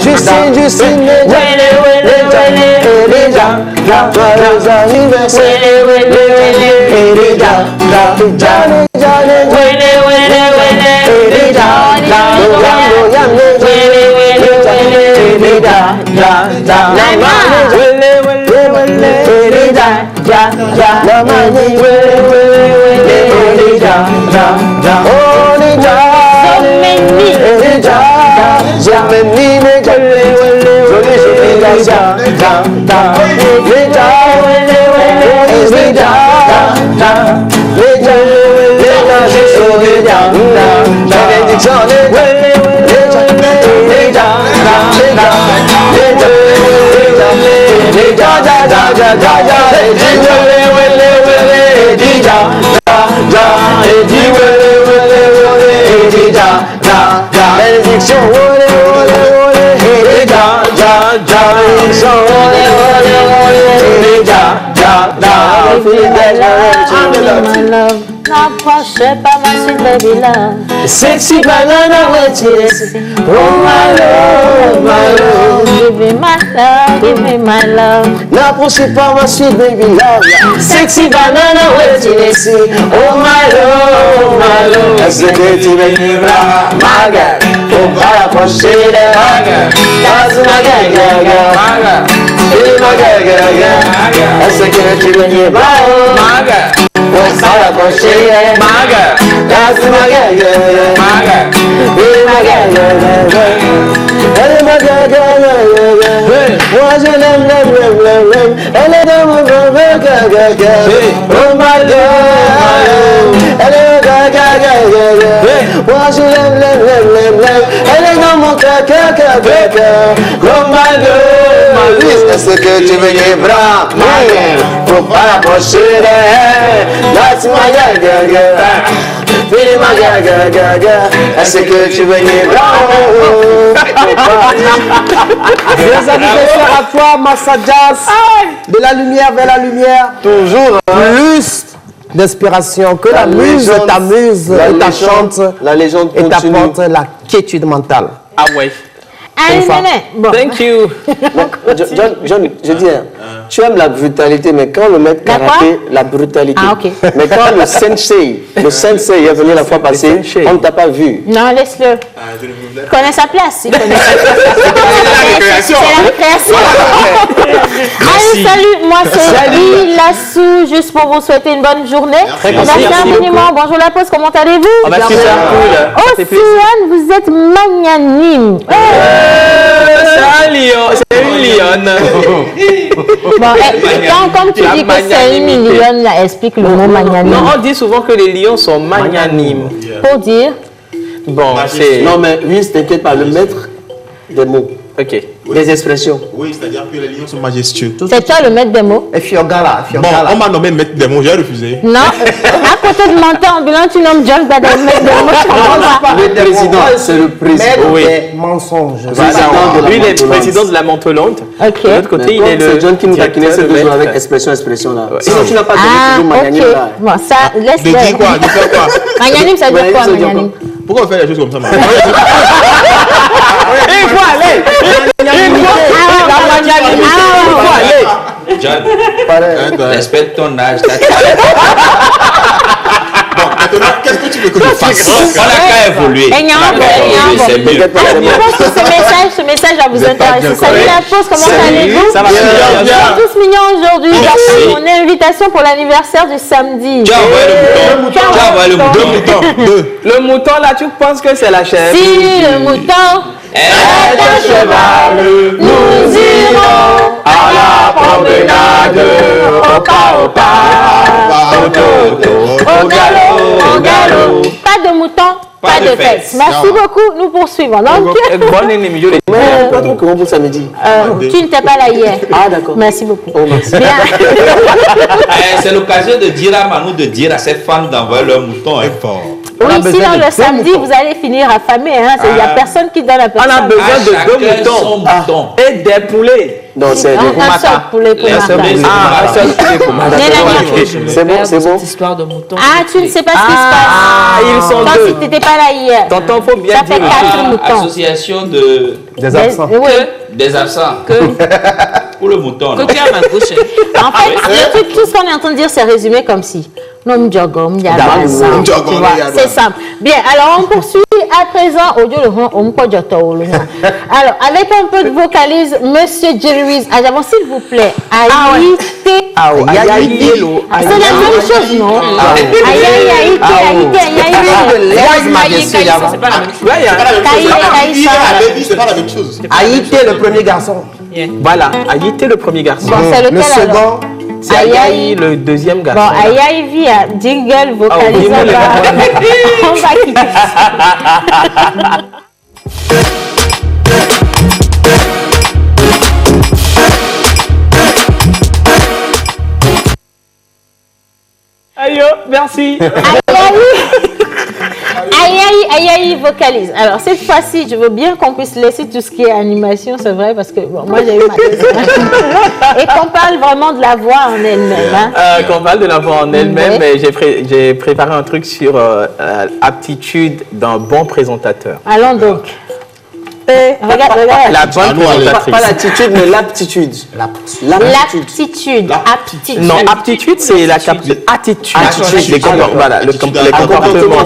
Juste N'approchez pas ma sweet baby love. Sexy banana, what is it? Oh my love, my love. Give me my love, give me my love. N'approchez pas ma sweet baby love. Sexy banana, what is it? Oh my love, my love. Est-ce que tu veux me voir, ma gueule? Faut pas l'approcher de ma gueule. That's my gueule, gueule, gueule. C'est ma gueule, gueule, gueule. Est-ce que tu veux me voir, ma gueule? Faut pas l'approcher de ma gueule. That's my gueule, gueule, gueule. C'est ma gueule, gueule, gueule. Elle est ma gueule, gueule, gueule, gueule. Moi je l'aime, l'aime, l'aime, l'aime, l'aime. Elle est dans mon gueule, gueule, gueule, gueule. Oh my girl. Elle est ma gueule, gueule, gueule, gueule. Moi je l'aime, l'aime, l'aime, l'aime, l'aime. Elle est dans mon cœur, cœur, cœur, cœur, cœur. Oh my girl. Est-ce que tu veux les bras, ma gueule? Faut pas l'approcher d'elle. That's my girl, girl, girl. Feel my girl, girl, girl, girl. Est-ce que tu veux les bras? Mes anniversaires à toi, Massa Jazz. De la lumière vers la lumière. Toujours. Plus d'inspiration que la muse t'amuse et t'achante. La légende et continue. t'apporte la quiétude mentale. Ah ouais. Allez, bon. Thank you. John, je dis, tu aimes la brutalité, mais quand le maître karaté, la brutalité. Ah, ok. Mais quand le sensei est venu la fois passée, on ne t'a pas vu. Non, laisse-le. Il connaît sa place. Il connaît sa place. C'est la récréation. Allez, salut. Moi, c'est Guy Lassou, juste pour vous souhaiter une bonne journée. Merci infiniment. Bonjour la pause, comment allez-vous? Super cool. Océane, vous êtes magnanime. C'est un lion, c'est une lionne. Bon, comme tu dis que c'est une lionne, là, explique le mot magnanime. Non, on dit souvent que les lions sont magnanimes. Pour dire? Bon, c'est... Non, mais oui, t'inquiète pas, le maître des mots. Ok. Des expressions. Oui, c'est-à-dire que les lions sont majestueux. C'est toi le maître des mots? Et Fiogala, Bon, on m'a nommé maître des mots, j'ai refusé. Non, à côté de menton ambulant, tu nommes John Badal, maître des mots, je comprends pas. Le président, c'est le président. Oui. Mensonge. Lui, il est le président de la Montolente. Ok. De l'autre côté, il est le... C'est John qui nous taquinait ce besoin avec expression là. Sinon, tu n'as pas donné toujours magnanime là. Bon, ça, laisse-le. De dire quoi? De faire quoi? Magnanime, ça veut dire quoi, magnanime? Pourquoi on fait des choses comme ça, man? Il faut aller. John, respecte ton âge. Bon, maintenant, qu'est-ce que tu veux que je fasse? On a qu'à évoluer. C'est mieux. Je pense que ce message va vous intéresser. Salut la pause, comment allez-vous? Ça va bien. Ils sont tous mignons aujourd'hui. J'attends mon invitation pour l'anniversaire du samedi. Tu as envoyé le mouton. Le mouton, là, tu penses que c'est la chèvre? Si le mouton est un cheval, nous irons à la promenade. Opa, opa, au galop. Pas de mouton, pas de fête. Merci beaucoup, nous poursuivons. Donc, Bon ennemi, je l'ai dit. Pas trop comment pour samedi. tu n'étais pas là hier. Ah, d'accord. Merci beaucoup. Oh, merci. Bien. C'est l'occasion de dire à Manu de dire à ses fans d'envoyer leur mouton. Oui, sinon le samedi, vous allez finir affamé. Il n'y a personne qui donne à personne. On a besoin de 2 moutons et des poulets. Non, c'est Un seul poulet pour Martha. Un seul poulet pour Martha. C'est bon, c'est bon. Cette histoire de mouton. Ah, tu ne sais pas ce qui se passe. Ah, ils sont Toi, deux. si tu n'étais pas là hier. Tonton, faut bien Ça dire fait le 4 moutons. Association Des absents. Oui. des absents. Pour le mouton. Que tu as ma gauche. En fait, le truc, tout ce qu'on est en train de dire, c'est résumé comme si C'est simple. Bien, alors on poursuit à présent. Alors, avec un peu de vocalise, Monsieur Jerry, s'il vous plaît, c'est la même chose, non? C'est pas la même chose. Aïté, le premier garçon. Voilà, Aïté, le premier garçon. Le second, c'est Aïaï, le deuxième garçon. Bon, Aïaï vit à jingle, vocalise. On va quitter. Aïe, merci. Aïe, vocalise. Alors, cette fois-ci, je veux bien qu'on puisse laisser tout ce qui est animation, c'est vrai, parce que bon, moi, j'ai eu ma thèse. Et qu'on parle vraiment de la voix en elle-même. Hein. Qu'on parle de la voix en elle-même, mais j'ai préparé un truc sur aptitude d'un bon présentateur. Allons donc. Regarde. La bonne présentatrice. Pas l'attitude, mais l'aptitude. L'aptitude. Non, aptitude, c'est la attitude. Voilà, les comportements.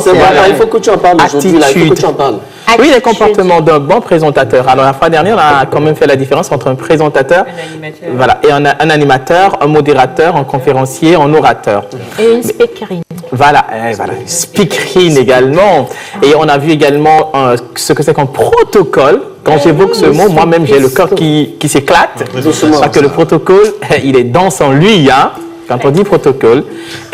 Il faut que tu en parles aujourd'hui. Il faut que tu en parles. Oui, les comportements d'un bon présentateur. Alors, la fois dernière, on a quand même fait la différence entre un présentateur et un animateur, un modérateur, un conférencier, un orateur. Et une speakerine. Voilà, speakerine également. Et on a vu également ce que c'est qu'un protocole. Quand j'évoque ce mot, moi-même, j'ai le corps qui s'éclate. Parce que le protocole, il est dense en lui, hein, quand on dit protocole.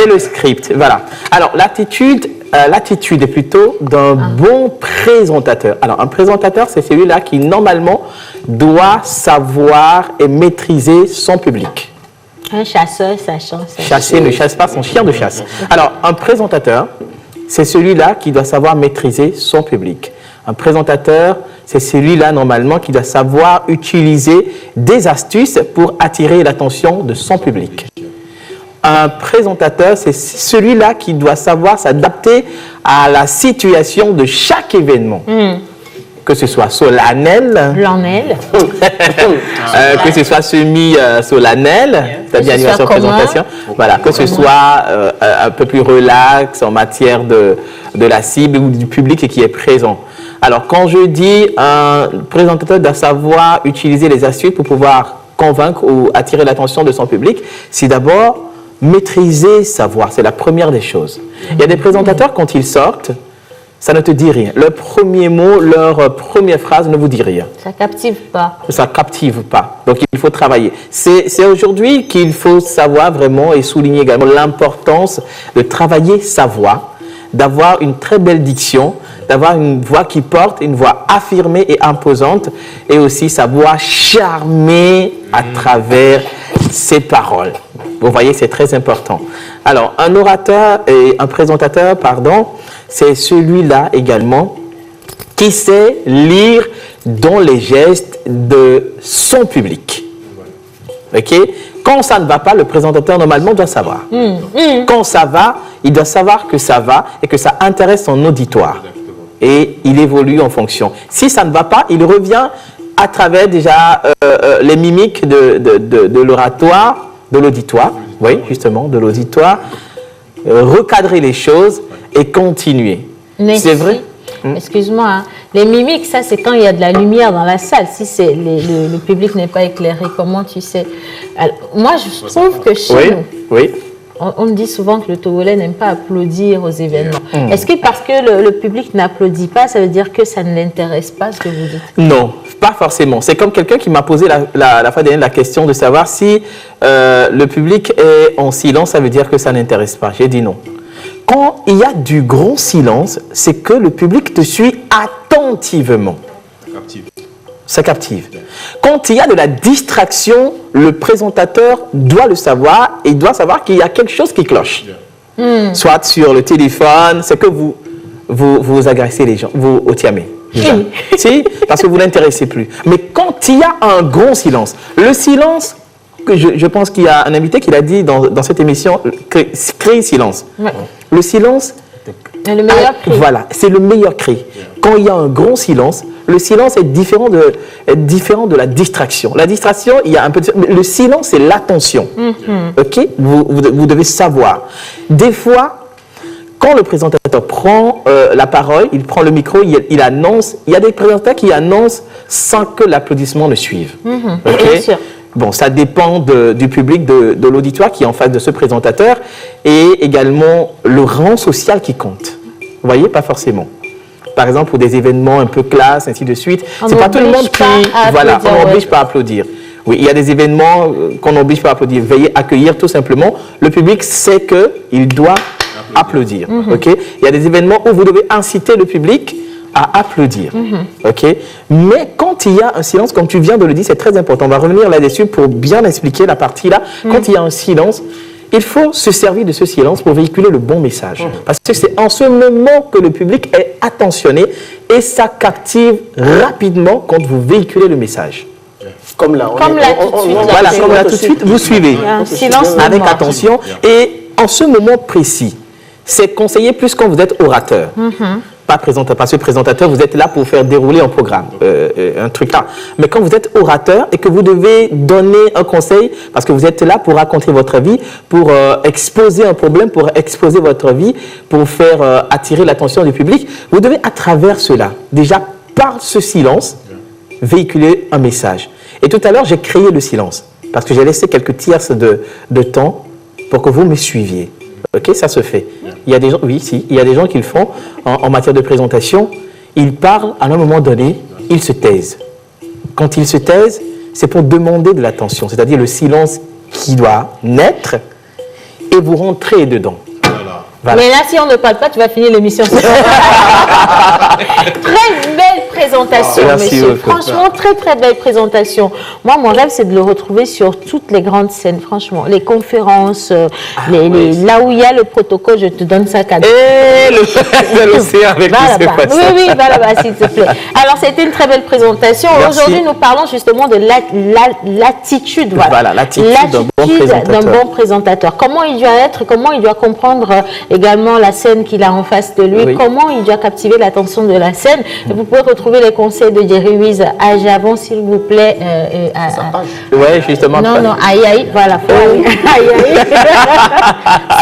Et le script, voilà. Alors, l'attitude est plutôt d'un bon présentateur. Alors, un présentateur, c'est celui-là qui, normalement, doit savoir et maîtriser son public. Un chasseur, ça chasse. Chasser ne chasse pas son chien de chasse. Alors, un présentateur, c'est celui-là qui doit savoir maîtriser son public. Un présentateur, c'est celui-là, normalement, qui doit savoir utiliser des astuces pour attirer l'attention de son public. Un présentateur, c'est celui-là qui doit savoir s'adapter à la situation de chaque événement. Que ce soit solennel, que ce soit semi-solennel, c'est-à-dire animation présentation, voilà, que ce soit un peu plus relax en matière de la cible ou du public qui est présent. Alors, quand je dis un présentateur doit savoir utiliser les astuces pour pouvoir convaincre ou attirer l'attention de son public, c'est d'abord maîtriser sa voix, c'est la première des choses. Il y a des présentateurs, quand ils sortent, ça ne te dit rien. Leur premier mot, leur première phrase ne vous dit rien. Ça ne captive pas. Ça ne captive pas. Donc, il faut travailler. C'est aujourd'hui qu'il faut savoir vraiment et souligner également l'importance de travailler sa voix, d'avoir une très belle diction, d'avoir une voix qui porte, une voix affirmée et imposante, et aussi savoir charmer à travers ses paroles. Vous voyez, c'est très important. Alors, un orateur et un présentateur, c'est celui-là également qui sait lire dans les gestes de son public. OK? Quand ça ne va pas, le présentateur, normalement, doit savoir. Quand ça va, il doit savoir que ça va et que ça intéresse son auditoire. Et il évolue en fonction. Si ça ne va pas, il revient à travers déjà les mimiques de l'oratoire, de l'auditoire, oui, justement, de l'auditoire, recadrer les choses et continuer. C'est vrai? Excuse-moi, hein. Les mimiques, ça c'est quand il y a de la lumière dans la salle. Si le public n'est pas éclairé, comment tu sais? Alors, moi, je trouve que chez nous, on me dit souvent que le Togolais n'aime pas applaudir aux événements. Est-ce que parce que le public n'applaudit pas, ça veut dire que ça ne l'intéresse pas, ce que vous dites? Non, pas forcément. C'est comme quelqu'un qui m'a posé la fois dernière la question de savoir si le public est en silence, ça veut dire que ça n'intéresse pas. J'ai dit non. Quand il y a du grand silence, c'est que le public te suit attentivement. Ça captive. Quand il y a de la distraction, le présentateur doit le savoir et il doit savoir qu'il y a quelque chose qui cloche. Soit sur le téléphone, c'est que vous agressez les gens, vous otiamez. Si, parce que vous n'intéressez plus. Mais quand il y a un grand silence, le silence, que je pense qu'il y a un invité qui l'a dit dans cette émission, cri silence. Le silence, le meilleur cri. Voilà, c'est le meilleur cri. Quand il y a un grand silence, le silence est différent de la distraction. La distraction, il y a un peu de... Le silence, c'est l'attention. Ok, vous devez savoir. Des fois, quand le présentateur prend la parole, il prend le micro, il annonce. Il y a des présentateurs qui annoncent sans que l'applaudissement ne suive. Okay? Bien sûr. Bon, ça dépend du public, de l'auditoire qui est en face de ce présentateur et également le rang social qui compte. Vous voyez, pas forcément. Par exemple, pour des événements un peu classe, ainsi de suite, c'est pas tout le monde qui... Voilà, on n'oblige pas à applaudir. Oui, il y a des événements qu'on n'oblige pas à applaudir. Veuillez accueillir tout simplement. Le public sait qu'il doit applaudir. Okay? Il y a des événements où vous devez inciter le public à applaudir. Okay? Mais quand il y a un silence, comme tu viens de le dire, c'est très important. On va revenir là-dessus pour bien expliquer la partie là. Quand il y a un silence, il faut se servir de ce silence pour véhiculer le bon message. Parce que c'est en ce moment que le public est attentionné et ça captive rapidement quand vous véhiculez le message. Comme là, voilà, comme là tout de suite, vous suivez avec attention. Et en ce moment précis, c'est conseillé plus quand vous êtes orateur. Pas ce présentateur, vous êtes là pour faire dérouler un programme, un truc là. Mais quand vous êtes orateur et que vous devez donner un conseil, parce que vous êtes là pour raconter votre vie, pour exposer un problème, pour exposer votre vie, pour faire attirer l'attention du public, vous devez à travers cela, déjà par ce silence, véhiculer un message. Et tout à l'heure, j'ai créé le silence, parce que j'ai laissé quelques tierces de temps pour que vous me suiviez. Ok, ça se fait. Il y a des gens, oui, si, il y a des gens qui le font en matière de présentation. Ils parlent, à un moment donné, ils se taisent. Quand ils se taisent, c'est pour demander de l'attention, c'est-à-dire le silence qui doit naître et vous rentrez dedans. Voilà. Mais là, si on ne parle pas, tu vas finir l'émission. Très belle présentation, monsieur. Franchement, très très belle présentation. Moi, mon rêve, c'est de le retrouver sur toutes les grandes scènes, franchement. Les conférences, là où il y a le protocole, je te donne ça cadeau. Et l'océan avec oui, va là-bas, s'il te plaît. Alors, c'était une très belle présentation. Aujourd'hui, nous parlons justement de l'attitude. Voilà, l'attitude d'un bon présentateur. Comment il doit être, comment il doit comprendre également la scène qu'il a en face de lui, comment il doit captiver l'attention de la scène. Et vous pouvez retrouver les conseils de Jerry Wiz à Javon, s'il vous plaît. Oui, justement. Non, aïe, voilà. Aïe.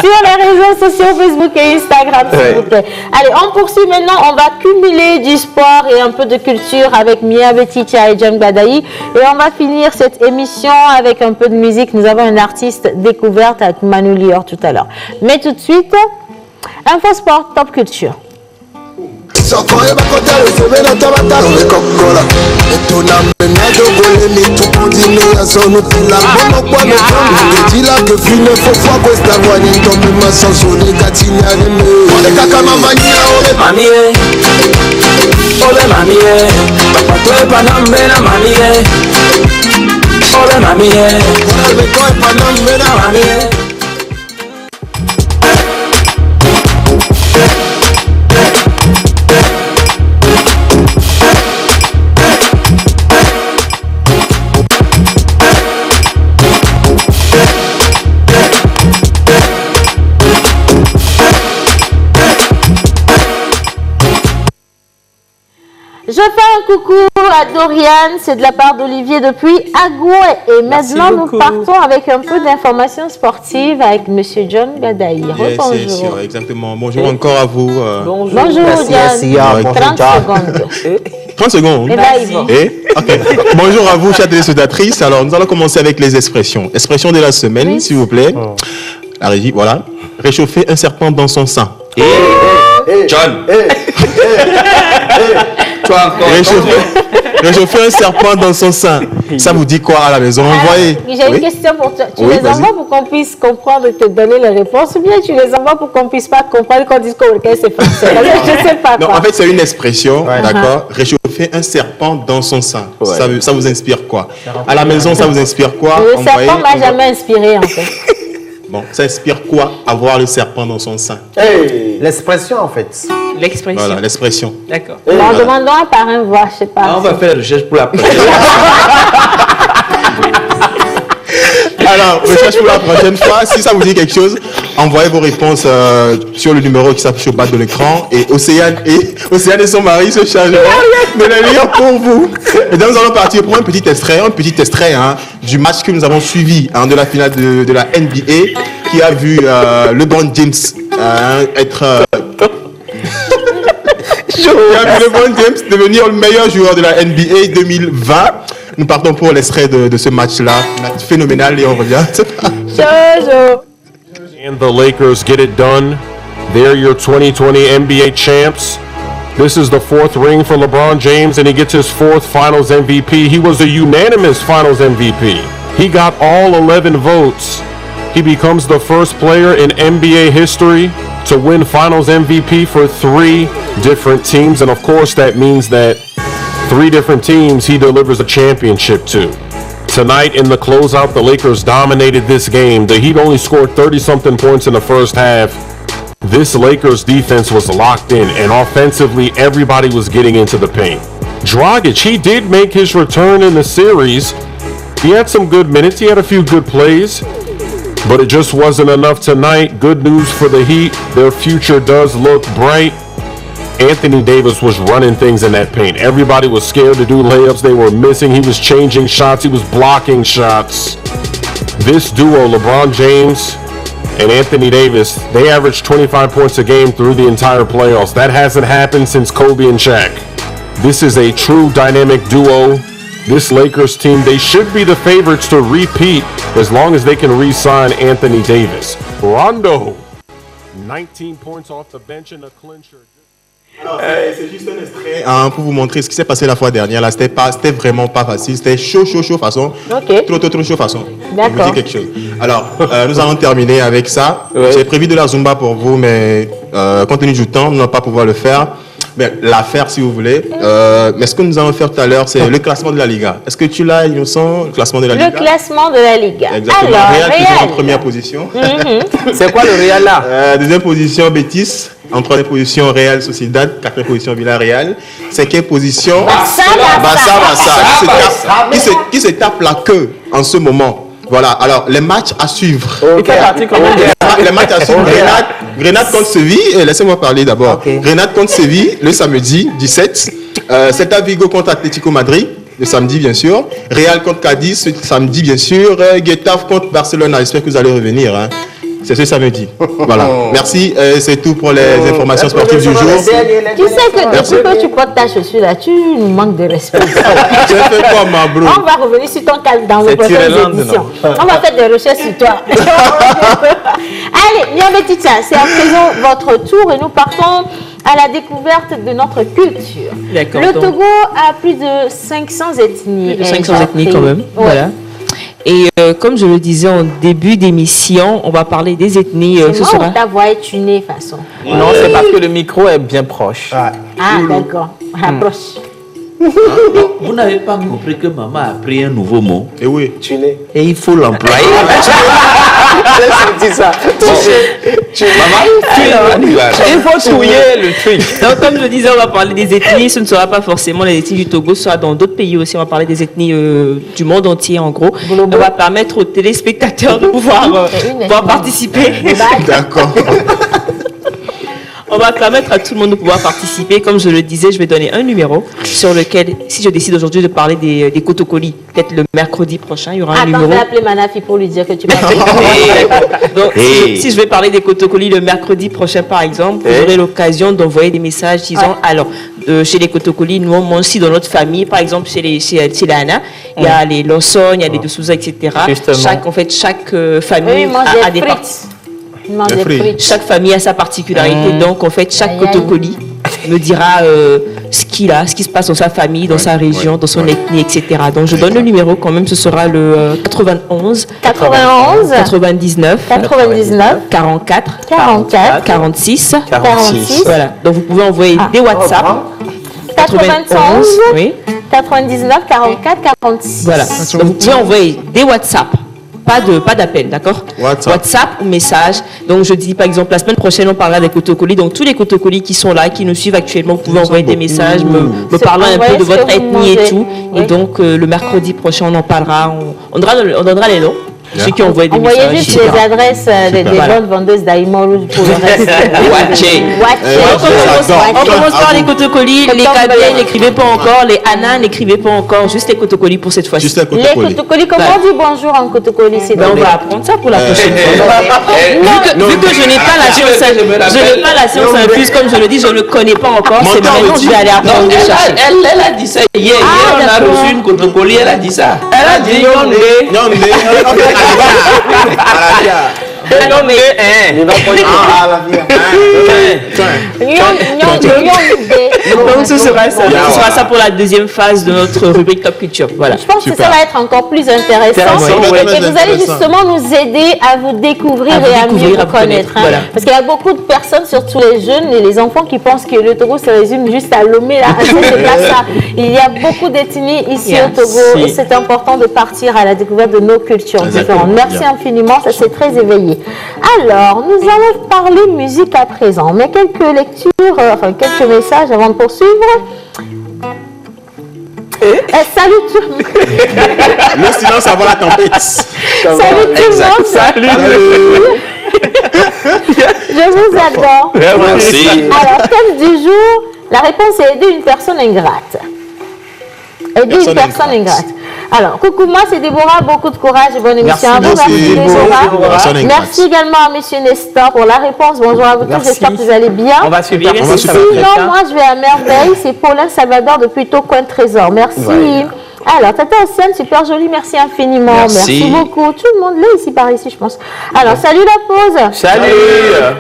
Sur les réseaux sociaux, Facebook et Instagram, s'il vous plaît. Allez, on poursuit maintenant. On va cumuler du sport et un peu de culture avec Mia Betitia et John Badaï. Et on va finir cette émission avec un peu de musique. Nous avons une artiste découverte avec Manu Lior tout à l'heure. Mais tout de suite, Info Sport, Top Culture. Je fais un coucou à Dorian, c'est de la part d'Olivier depuis Agoué. Et maintenant, nous partons avec un peu d'informations sportives avec M. John Badaï. Bonjour. Exactement. Bonjour encore à vous. Bonjour, Diane. 30 secondes. 30 secondes. Et là, il va. Okay. Bonjour à vous, chers téléspectatrices. Alors, nous allons commencer avec les expressions. Expression de la semaine, s'il vous plaît. La régie, voilà. Réchauffer un serpent dans son sein. John. Réchauffer un serpent dans son sein. Ça vous dit quoi à la maison? J'ai une question pour toi. Tu les envoies pour qu'on puisse comprendre et te donner les réponses, ou bien tu les envoies pour qu'on puisse pas comprendre qu'on dise que c'est français? Je sais pas. Non, en fait, c'est une expression, d'accord? Réchauffer un serpent dans son sein. Ça vous inspire quoi? À la maison, ça vous inspire quoi? Le serpent m'a jamais inspiré, en fait. Bon, ça inspire quoi, avoir le serpent dans son sein? L'expression, en fait. L'expression. Voilà, l'expression. D'accord. En demandant un par un voix, je sais pas. On va faire la recherche pour la prochaine. Alors, recherche pour la prochaine fois. Si ça vous dit quelque chose, envoyez vos réponses sur le numéro qui s'affiche au bas de l'écran. Et Océane et son mari se chargeront de les lire pour vous. Et donc, nous allons partir pour un petit extrait du match que nous avons suivi de la finale de la NBA qui a vu LeBron James être... LeBron James devenir le meilleur joueur de la NBA 2020. Nous partons pour l'extrait de ce match-là. Match phénoménal et on revient. And the Lakers get it done. They're your 2020 NBA champs. This is the 4th ring for LeBron James, and he gets his 4th Finals MVP. He was a unanimous Finals MVP. He got all 11 votes. He becomes the first player in NBA history to win Finals MVP for 3 different teams. And of course, that means that 3 different teams he delivers a championship to. Tonight in the closeout, the Lakers dominated this game. The Heat only scored 30-something points in the first half. This Lakers defense was locked in, and offensively, everybody was getting into the paint. Dragic, he did make his return in the series. He had some good minutes. He had a few good plays, but it just wasn't enough tonight. Good news for the Heat. Their future does look bright. Anthony Davis was running things in that paint. Everybody was scared to do layups. They were missing. He was changing shots. He was blocking shots. This duo, LeBron James and Anthony Davis, they averaged 25 points a game through the entire playoffs. That hasn't happened since Kobe and Shaq. This is a true dynamic duo. This Lakers team, they should be the favorites to repeat as long as they can re-sign Anthony Davis. Rondo, 19 points off the bench in a clincher. C'est juste un extrait pour vous montrer ce qui s'est passé la fois dernière. Là, c'était vraiment pas facile. C'était chaud façon. Okay. Trop chaud façon. D'accord. Je vous dis quelque chose. Alors, nous allons terminer avec ça. J'ai prévu de la Zumba pour vous, mais compte tenu du temps, nous n'allons pas pouvoir le faire. Mais la faire si vous voulez. Mais ce que nous allons faire tout à l'heure, c'est le classement de la Liga. Est-ce que tu l'as, Innocent, le classement de la Liga? Le classement de la Liga. Exactement. Alors, Real toujours en première position. C'est quoi le Real là? Deuxième position, Betis. En troisième position, Real Sociedad. Quatrième position, Villarreal. Cinquième position, Barça. Qui se tape la queue en ce moment. Voilà, alors les matchs à suivre. Okay. Les matchs à suivre. Grenade contre Séville. Laissez-moi parler d'abord. Okay. Grenade contre Séville le samedi 17. Celta Vigo contre Atlético Madrid le samedi bien sûr. Real contre Cadiz le samedi bien sûr. Getafe contre Barcelone. J'espère que vous allez revenir. Hein. C'est ce samedi. Voilà. Merci. C'est tout pour les informations sportives du jour. Tu sais que depuis que tu portes ta chaussure là, tu nous manques de respect. Je fais quoi, ma bro? On va revenir sur ton cas dans les prochaines éditions. On va faire des recherches sur toi. Allez, Niambetitsa, c'est à présent votre tour et nous partons à la découverte de notre culture. Le Togo a plus de 500 ethnies. Plus de 500 ethnies quand même. Ouais. Voilà. Et comme je le disais en début d'émission, on va parler des ethnies. C'est moi ou ta voix est tunée façon? Non, c'est parce que le micro est bien proche. Ah, d'accord. Approche. Vous n'avez pas compris que maman a pris un nouveau mot. Et oui, tuné. Et il faut l'employer. C'est ça. Il faut touiller le truc. Donc, comme je disais, on va parler des ethnies. Ce ne sera pas forcément les ethnies du Togo, ce sera dans d'autres pays aussi. On va parler des ethnies du monde entier, en gros. On va permettre aux téléspectateurs de pouvoir participer. D'accord. On va permettre à tout le monde de pouvoir participer. Comme je le disais, je vais donner un numéro sur lequel, si je décide aujourd'hui de parler des Kotokoli, peut-être le mercredi prochain, il y aura un numéro. Attends, je vais appeler Manafi pour lui dire que tu m'as appelé. Donc, si je vais parler des Kotokoli le mercredi prochain, par exemple, vous aurez l'occasion d'envoyer des messages disant, alors, chez les Kotokoli, nous, on aussi dans notre famille, par exemple, chez la Hana, il y a les Lawson, il y a les De Souza, etc. Chaque famille a des parties. Chaque famille a sa particularité, donc en fait chaque Kotokoli me dira ce qu'il a, ce qui se passe dans sa famille, dans sa région, dans son ethnie, etc. Donc je donne le numéro quand même, ce sera le 91 99 44 46. Voilà, donc vous pouvez envoyer des WhatsApp. 91 99 44 46. Voilà, donc vous pouvez envoyer des WhatsApp. Pas d'appel, d'accord? WhatsApp ou message. Donc je dis par exemple la semaine prochaine on parlera des Kotokoli. Donc tous les Kotokoli qui sont là, qui nous suivent actuellement, vous pouvez envoyer des messages, me parlant un peu de votre ethnie et tout. Et donc le mercredi prochain on en parlera, on donnera les noms. Ceux qui envoient des messages. Envoyez juste les adresses des bonnes vendeuses d'Aïmo Rouge pour le reste. On commence par les cotocolis, les Kabia n'écrivez pas encore, les Anna n'écrivez pas encore, juste les cotocolis pour cette fois-ci. Les cotocolis, comment on dit bonjour en cotocoli? On va apprendre ça pour la prochaine fois. Vu que je n'ai pas la science infuse, comme je le dis, je ne connais pas encore, c'est maintenant que je vais aller apprendre de chercher. Elle a dit ça hier. Hier, on a reçu une cotocoli, elle a dit ça. Elle a dit Donc ce sera ça. Ce sera ça pour la deuxième phase de notre rubrique Top Culture. Voilà. Je pense que ça va être encore plus intéressant. Et vous allez justement nous aider à vous découvrir et à mieux vous connaître. Voilà. Parce qu'il y a beaucoup de personnes, surtout les jeunes et les enfants, qui pensent que le Togo se résume juste à Lomé. C'est pas ça. Il y a beaucoup d'ethnies ici au Togo et c'est important de partir à la découverte de nos cultures différentes. Merci infiniment, ça s'est très éveillé. Alors, nous allons parler musique à présent, mais quelques lectures, quelques messages avant de poursuivre. Salut tout le monde. Le silence avant la tempête. Salut tout le monde. Salut. Je vous adore. Merci. Alors, thème du jour, la réponse est aider une personne ingrate. Aider une personne ingrate. Alors, coucou, moi c'est Déborah, beaucoup de courage et bonne émission à vous. Merci Déborah. Merci également à monsieur Nestor pour la réponse. Bonjour à vous tous, j'espère que vous allez bien. On va suivre. Sinon, moi je vais à merveille, c'est Paulin Salvador depuis Tocoin Trésor. Merci. Ouais. Alors, Tata Océane, super jolie, merci infiniment. Merci beaucoup. Tout le monde là ici, par ici, je pense. Alors, salut la pause. Salut.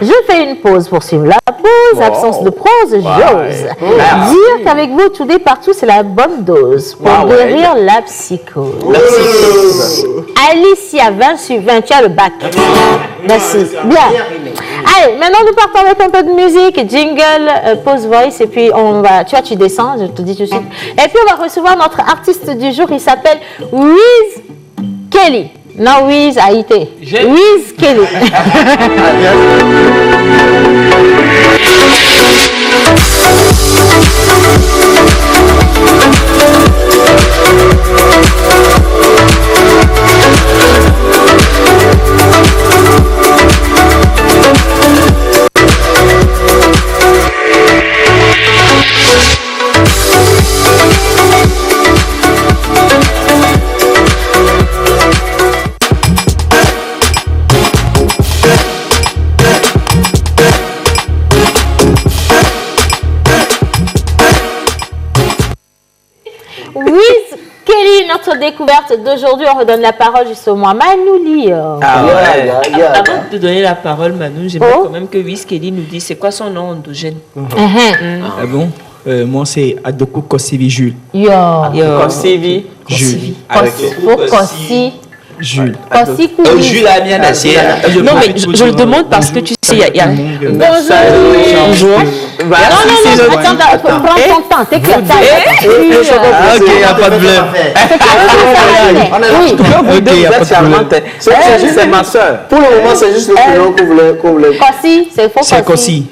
Je fais une pause pour suivre la pause. Absence de prose, j'ose. Dire qu'avec vous, tout et partout, c'est la bonne dose pour guérir la psychose. Alicia, 20 sur 20, tu as le bac. Merci. Bien. Allez, maintenant nous partons avec un peu de musique, jingle, pause voice, et puis on va, tu descends, je te dis tout de suite. Et puis on va recevoir notre artiste du jour, il s'appelle Wiz Kelly. Non, Wiz Haïté. Wiz Kelly. Notre découverte d'aujourd'hui, on redonne la parole justement à Manouli. Avant de donner la parole, Manu, j'aimerais quand même que Wiz Kelly nous dise c'est quoi son nom endogène. Ah bon? Moi, c'est Adoko Kosivi Jules. Kosivi Jules. Jules. Jules a bien assis. Non, mais je le demande parce que tu sais, il y a. Bonjour. Attends, prends ton temps, t'écris. Ok, il n'y a pas de problème. C'est ma soeur. Pour le moment, c'est juste le prénom qu'on voulait. Kossi, c'est Kossi.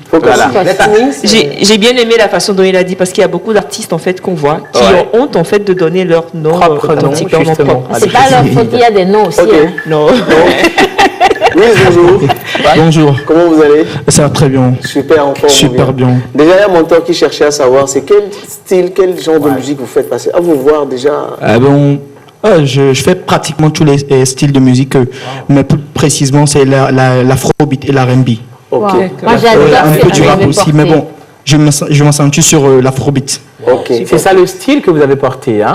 J'ai bien aimé la façon dont il a dit parce qu'il y a beaucoup d'artistes en fait qu'on voit qui ont honte en fait de donner leur nom authentique, leur nom propre. C'est pas leur faute, il y a des noms aussi. Non. Oui, bonjour. Bonjour. Comment vous allez? Ça va très bien. Super en forme. Super bien. Déjà, il y a mon temps qui cherchait à savoir, c'est quel style, quel genre de musique vous faites passer? À vous voir déjà. Je fais pratiquement tous les styles de musique, mais plus précisément, c'est l'afrobeat et l'R&B. Ok. Moi, j'adore un peu du rap aussi, mais bon, je me sens sur l'afrobeat. Ok. C'est ça le style que vous avez porté, hein?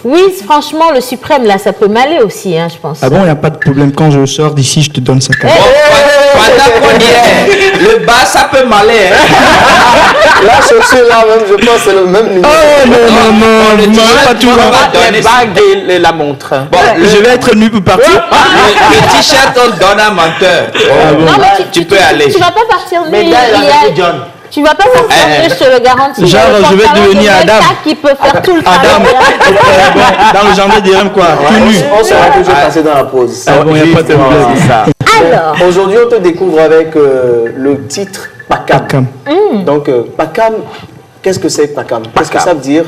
Oui, franchement, le suprême, là, ça peut m'aller aussi, hein, je pense. Ah bon, il n'y a pas de problème. Quand je sors d'ici, je te donne ça. Le bas, ça peut m'aller. Là, là même, je pense que c'est le même numéro. Oh non, pas tout. Les bagues et la montre. Bon, je vais être nu pour partir. Le t-shirt, on donne un menteur. Non, mais tu peux aller. Tu vas pas partir nu. Tu vas pas partir nu, je te le garantis. Genre, je vais devenir Adam. Qui peut faire tout le travail. Dans le genre de quoi, tout nu. On sera toujours passé dans la pause. Ah bon, il n'y a pas de problème. Alors. Aujourd'hui, on te découvre avec le titre Pakam. Donc, Pakam, qu'est-ce que c'est Pakam? Qu'est-ce que ça veut dire?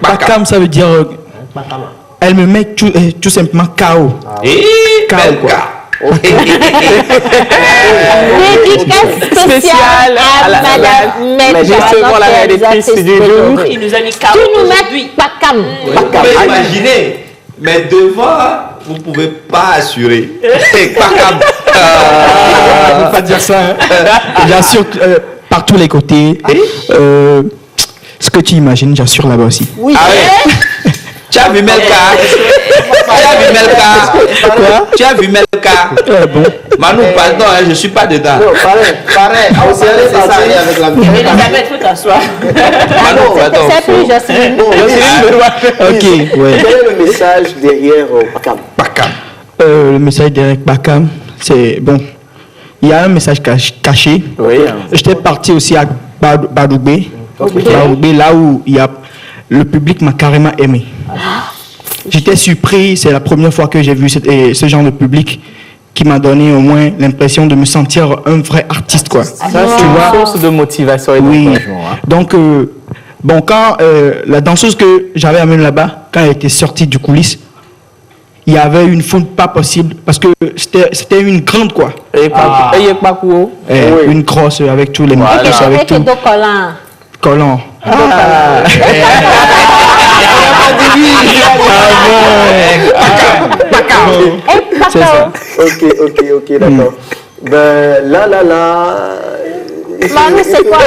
Pakam, ça veut dire elle me met tout simplement KO. Bel quoi. Dédicace spéciale à Madame Melka, justement la réalisatrice du jour. Il nous a mis KO. Tu nous aujourd'hui. mets Pakam. Vous pouvez imaginer, mais devant, vous ne pouvez pas assurer. Pakam. On ne peut pas dire ça. J'assure par tous les côtés. Ce que tu imagines, j'assure là-bas aussi. Oui. Ah ouais. Tu as vu Melka? Tu as vu Melka? Bon. Manu, pardon, je ne suis pas dedans. Non, pareil. C'est ça avec la vie. Elisabeth, faut t'asseoir. Manu, pardon. C'est plus Jocelyne. Ok, ouais. Quel est le message derrière Pakam? Le message derrière Pakam, c'est bon. Il y a un message caché. Oui. J'étais parti aussi à Badoubé. Badoubé, là où il y a le public m'a carrément aimé. J'étais surpris, c'est la première fois que j'ai vu ce genre de public qui m'a donné au moins l'impression de me sentir un vrai artiste, quoi. Ça, c'est une source de motivation et d'encouragement. Hein. Donc, bon, quand la danseuse que j'avais amenée là-bas, quand elle était sortie du coulisses, il y avait une foule pas possible parce que c'était une grande, quoi. Une grosse avec tous les Voilà. avec Avec tout. deux collants. Collant. C'est ça. Ok, d'accord. Ben, là. Manu, c'est quoi?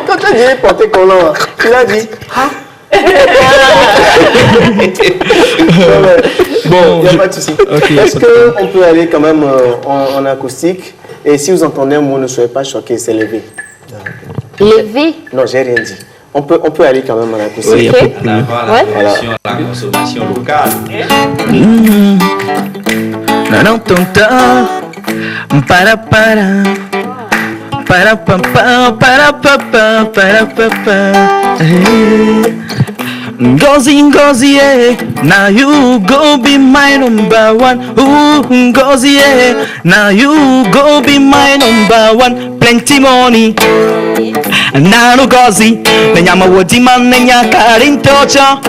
Quand tu as dit porter collant, il a dit bon, il n'y a pas de souci. Est-ce qu'on peut aller quand même en acoustique? Et si vous entendez un mot, ne soyez pas choqués, c'est levé. Levé? Non, j'ai rien dit. On peut aller quand même en acoustique. Oui, on avoir la production, la consommation locale. Ngozi, Ngozi, yeah, now you go be my number one. Ooh, Ngozi, yeah, now you go be my number one. Plenty money. Nanu Ngozi, nenyama wodima nenya karintocha.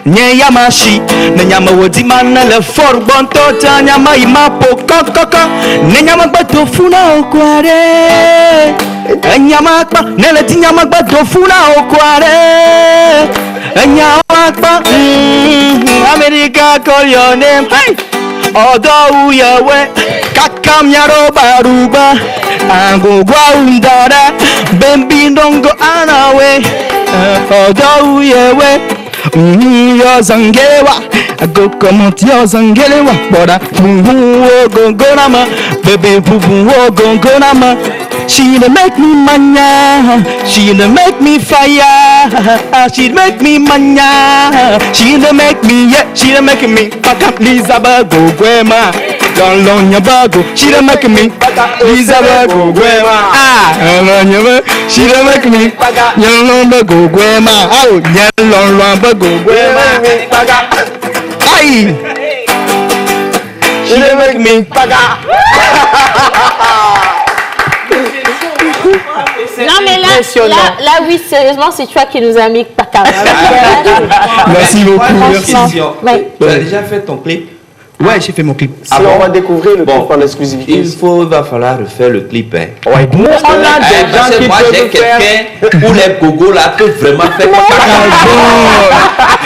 Nye yamashi, nenyama wodima le forbon tota nyama imapo kokoko. Nenyama bato funa okware. Nyama pa neleti nyama bato funa okware. Nyama America call your name. Hey, Odo Uyawe, Kakam Yaro Baruba, Angogwa Undara, Bembi Dongo Anawe, Odo Uyawe, Yozangewa, Agokomoti Yozangelewa, Boda, Gongonama, Baby Pubu Gongonama. She done make me mania, she done make me fire, she make me mania, she done make me, yeah, she done make me, Pakam Lisa Bago Gwema, Long Yabago, she done make me, Lisa Bago Gwema, she done make me, Yellow Bago Gwema, oh, Yellow Bago Gwema, aye, she done make me, Non mais là, oui, sérieusement, c'est toi qui nous as mis Pakam. Merci beaucoup. Merci. Tu as déjà fait ton clip? Ouais, j'ai fait mon clip. Alors on va découvrir le clip en exclusivité. Il va falloir refaire le clip. Hein. Ouais. On a des gens qui moi j'ai quelqu'un où les gogos là peuvent vraiment faire.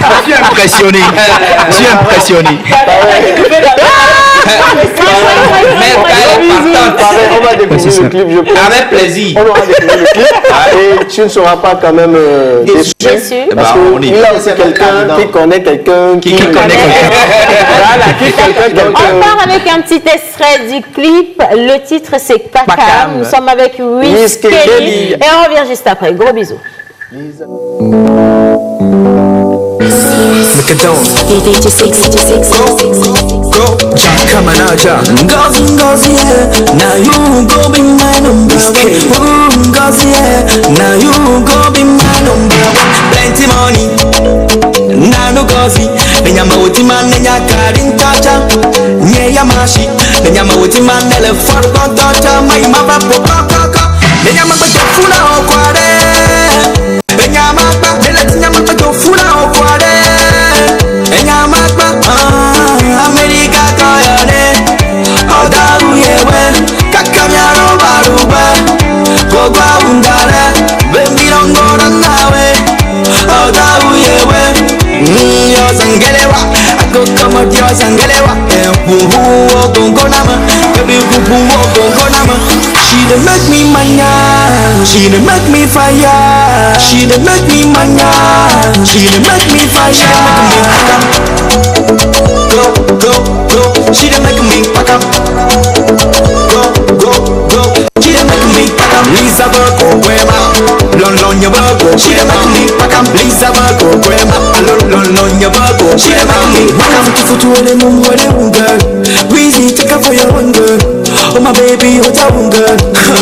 Je suis impressionné. Je suis impressionné. On va découvrir le clip, je pense. Avec plaisir. On aura découvert le clip et tu ne seras pas quand même déçu. Parce qu'il a aussi quelqu'un qui connaît quelqu'un qui connaît quelqu'un. On part avec un petit extrait du clip. Le titre c'est Pakam. Nous sommes avec Wiz Kelly. Et on revient juste après. Gros bisous. Look at those. Go, come on, Ngozi, Ngozi, yeah. Now you go be my number one. Ooh, Ngozi, yeah. Now you go be my number one. Plenty money. Nanu Ngozi. Nenyama utima nenya karin tacha. Nye yamashi. Nenyama utima nele farko tacha. My mama poka kaka. Nenyama bato funa okware. Nenyama ba nele tinyama bato funa Ogwa undare Baby don't go down nawe Oda uyewe Yo sangelewa Ako kama yo sangelewa Puhu ogongo nama Baby puhu ogongo nama She done make me mania She done make me fire She done make me mania She done make me fire She done make me go, go, go She done make me pack up Go, go, go She done make me pack up Lisa Burko, Gwema Lon your burko She done make me pack up Lisa Burko, Gwema Lon your burko She done make me pack up Futu ele mumu ele unga Weezy, take up for your own girl Oh my baby, what's up girl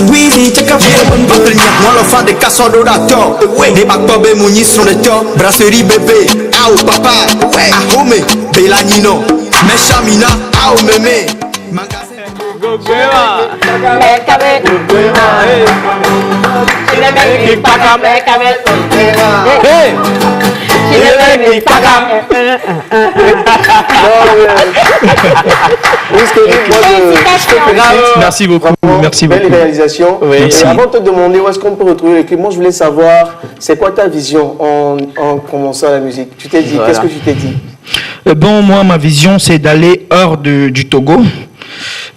Weezy, take up for your own girl Moi l'enfant des casseurs d'orateur Des bacs mouni sur le toit Brasserie bébé Ah oh papa Ah homé Bella Nino Meshamina Ah oh mémé Merci beaucoup. Merci beaucoup. Belle réalisation. Merci. Avant de te demander où est-ce qu'on peut retrouver les clips, moi je voulais savoir, c'est quoi ta vision en commençant la musique? Tu t'es dit, qu'est-ce que tu t'es dit? Bon, moi, ma vision, c'est d'aller hors du Togo.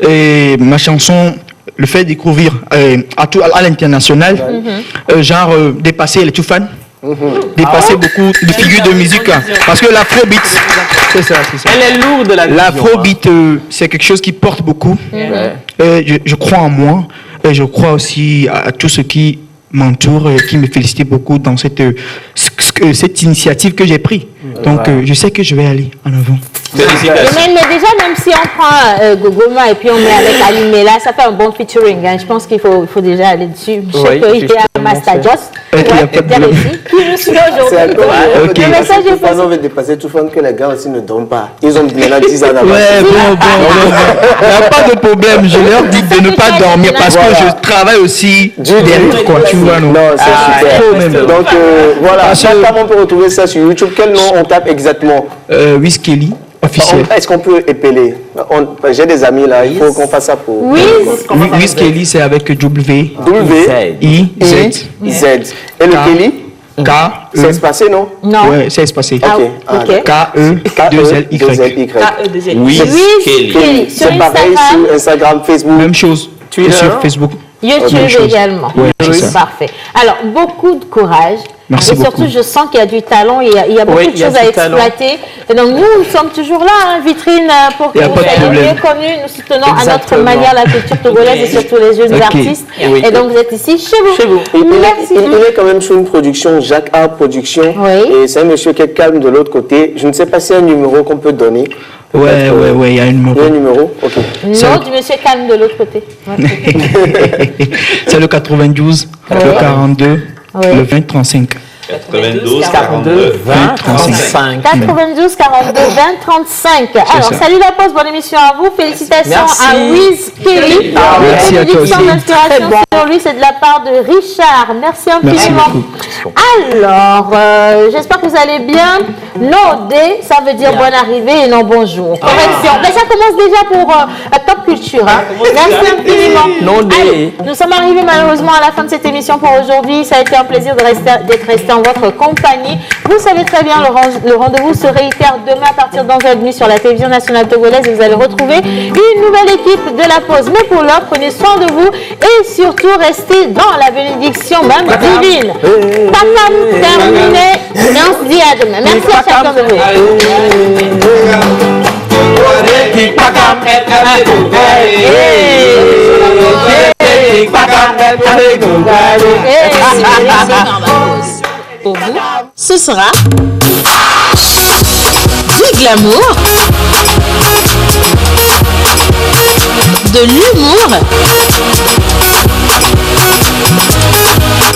Et ma chanson le fait découvrir à l'international, dépasser les Toufan, dépasser beaucoup de figures de musique. Parce que l'afrobeat, c'est ça. Elle est lourde, l'afrobeat, c'est quelque chose qui porte beaucoup. Je crois en moi, et je crois aussi à tous ceux qui m'entourent et qui me félicitent beaucoup dans cette initiative que j'ai prise. Donc, je sais que je vais aller en avant. Mais déjà, même si on prend Gogoma et puis on met avec Alimela, ça fait un bon featuring. Hein. Je pense qu'il faut déjà aller dessus. Je sais qu'il y a Master Joss, qui je suis aujourd'hui. Le message est pas. On veut dépasser tout fun que les gars aussi ne dorment pas. Ils ont bien là 10 ans d'avance. Ouais, bon. Il n'y a pas de problème. Je leur dis de ne pas dormir parce que je travaille aussi derrière, quoi. Tu vois, non, c'est super. Donc, voilà. Comment on peut retrouver ça sur YouTube? Quel nom on tape exactement? Wiz Kelly. Officiel. Est-ce qu'on peut épeler? J'ai des amis là, il faut qu'on fasse ça pour... Wiz Kelly, c'est avec W. I-Z. Et le Kelly? K-E. C'est espacé, non? Non. Oui, c'est espacé. Ok. K-E-2-L-Y. Wiz Kelly. C'est pareil sur Instagram, Facebook. Même chose. Tu es sur Facebook. YouTube également. Oui, parfait. Alors, beaucoup de courage. Merci et surtout, je sens qu'il y a du talent, il y a beaucoup de choses à exploiter. Et donc, nous sommes toujours là, vitrine, pour que vous soyez mieux connus. Nous soutenons à notre manière la culture togolaise et surtout les jeunes artistes. Et donc, vous êtes ici chez vous. Merci. Il est quand même sur une production, Jacques Art Production. Et c'est un monsieur qui est calme de l'autre côté. Je ne sais pas s'il y a un numéro qu'on peut donner. Ouais, il y a un numéro. Il y a un numéro, ok. Non, du monsieur calme de l'autre côté. C'est le 92, le 42, le 20, 35. 92, 42, 20, 35. 92, 42, 20, 35. Alors, salut la pause, bonne émission à vous. Félicitations à Wiz Kelly. Merci à toi aussi. L'inspiration sur lui, c'est de la part de Richard. Merci infiniment. Alors, j'espère que vous allez bien. Nodé, ça veut dire bonne arrivée et non bonjour. Correction. Mais ça commence déjà pour Top Culture. Merci infiniment. Allez, nous sommes arrivés malheureusement à la fin de cette émission pour aujourd'hui. Ça a été un plaisir d'être resté en votre compagnie. Vous savez très bien, le rendez-vous se réitère demain à partir d'11h30 sur la télévision nationale togolaise. Vous allez retrouver une nouvelle équipe de la pause. Mais pour l'heure, prenez soin de vous et surtout restez dans la bénédiction même divine. Pakam terminé. On se dit à demain. Merci à chacun de vous. Pour vous, ce sera du glamour, de l'humour,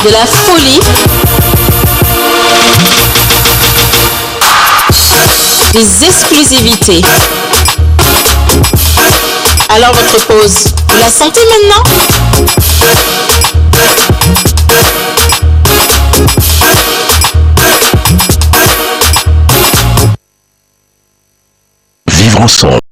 de la folie, des exclusivités. Alors votre pause, vous la sentez maintenant? Vivre ensemble.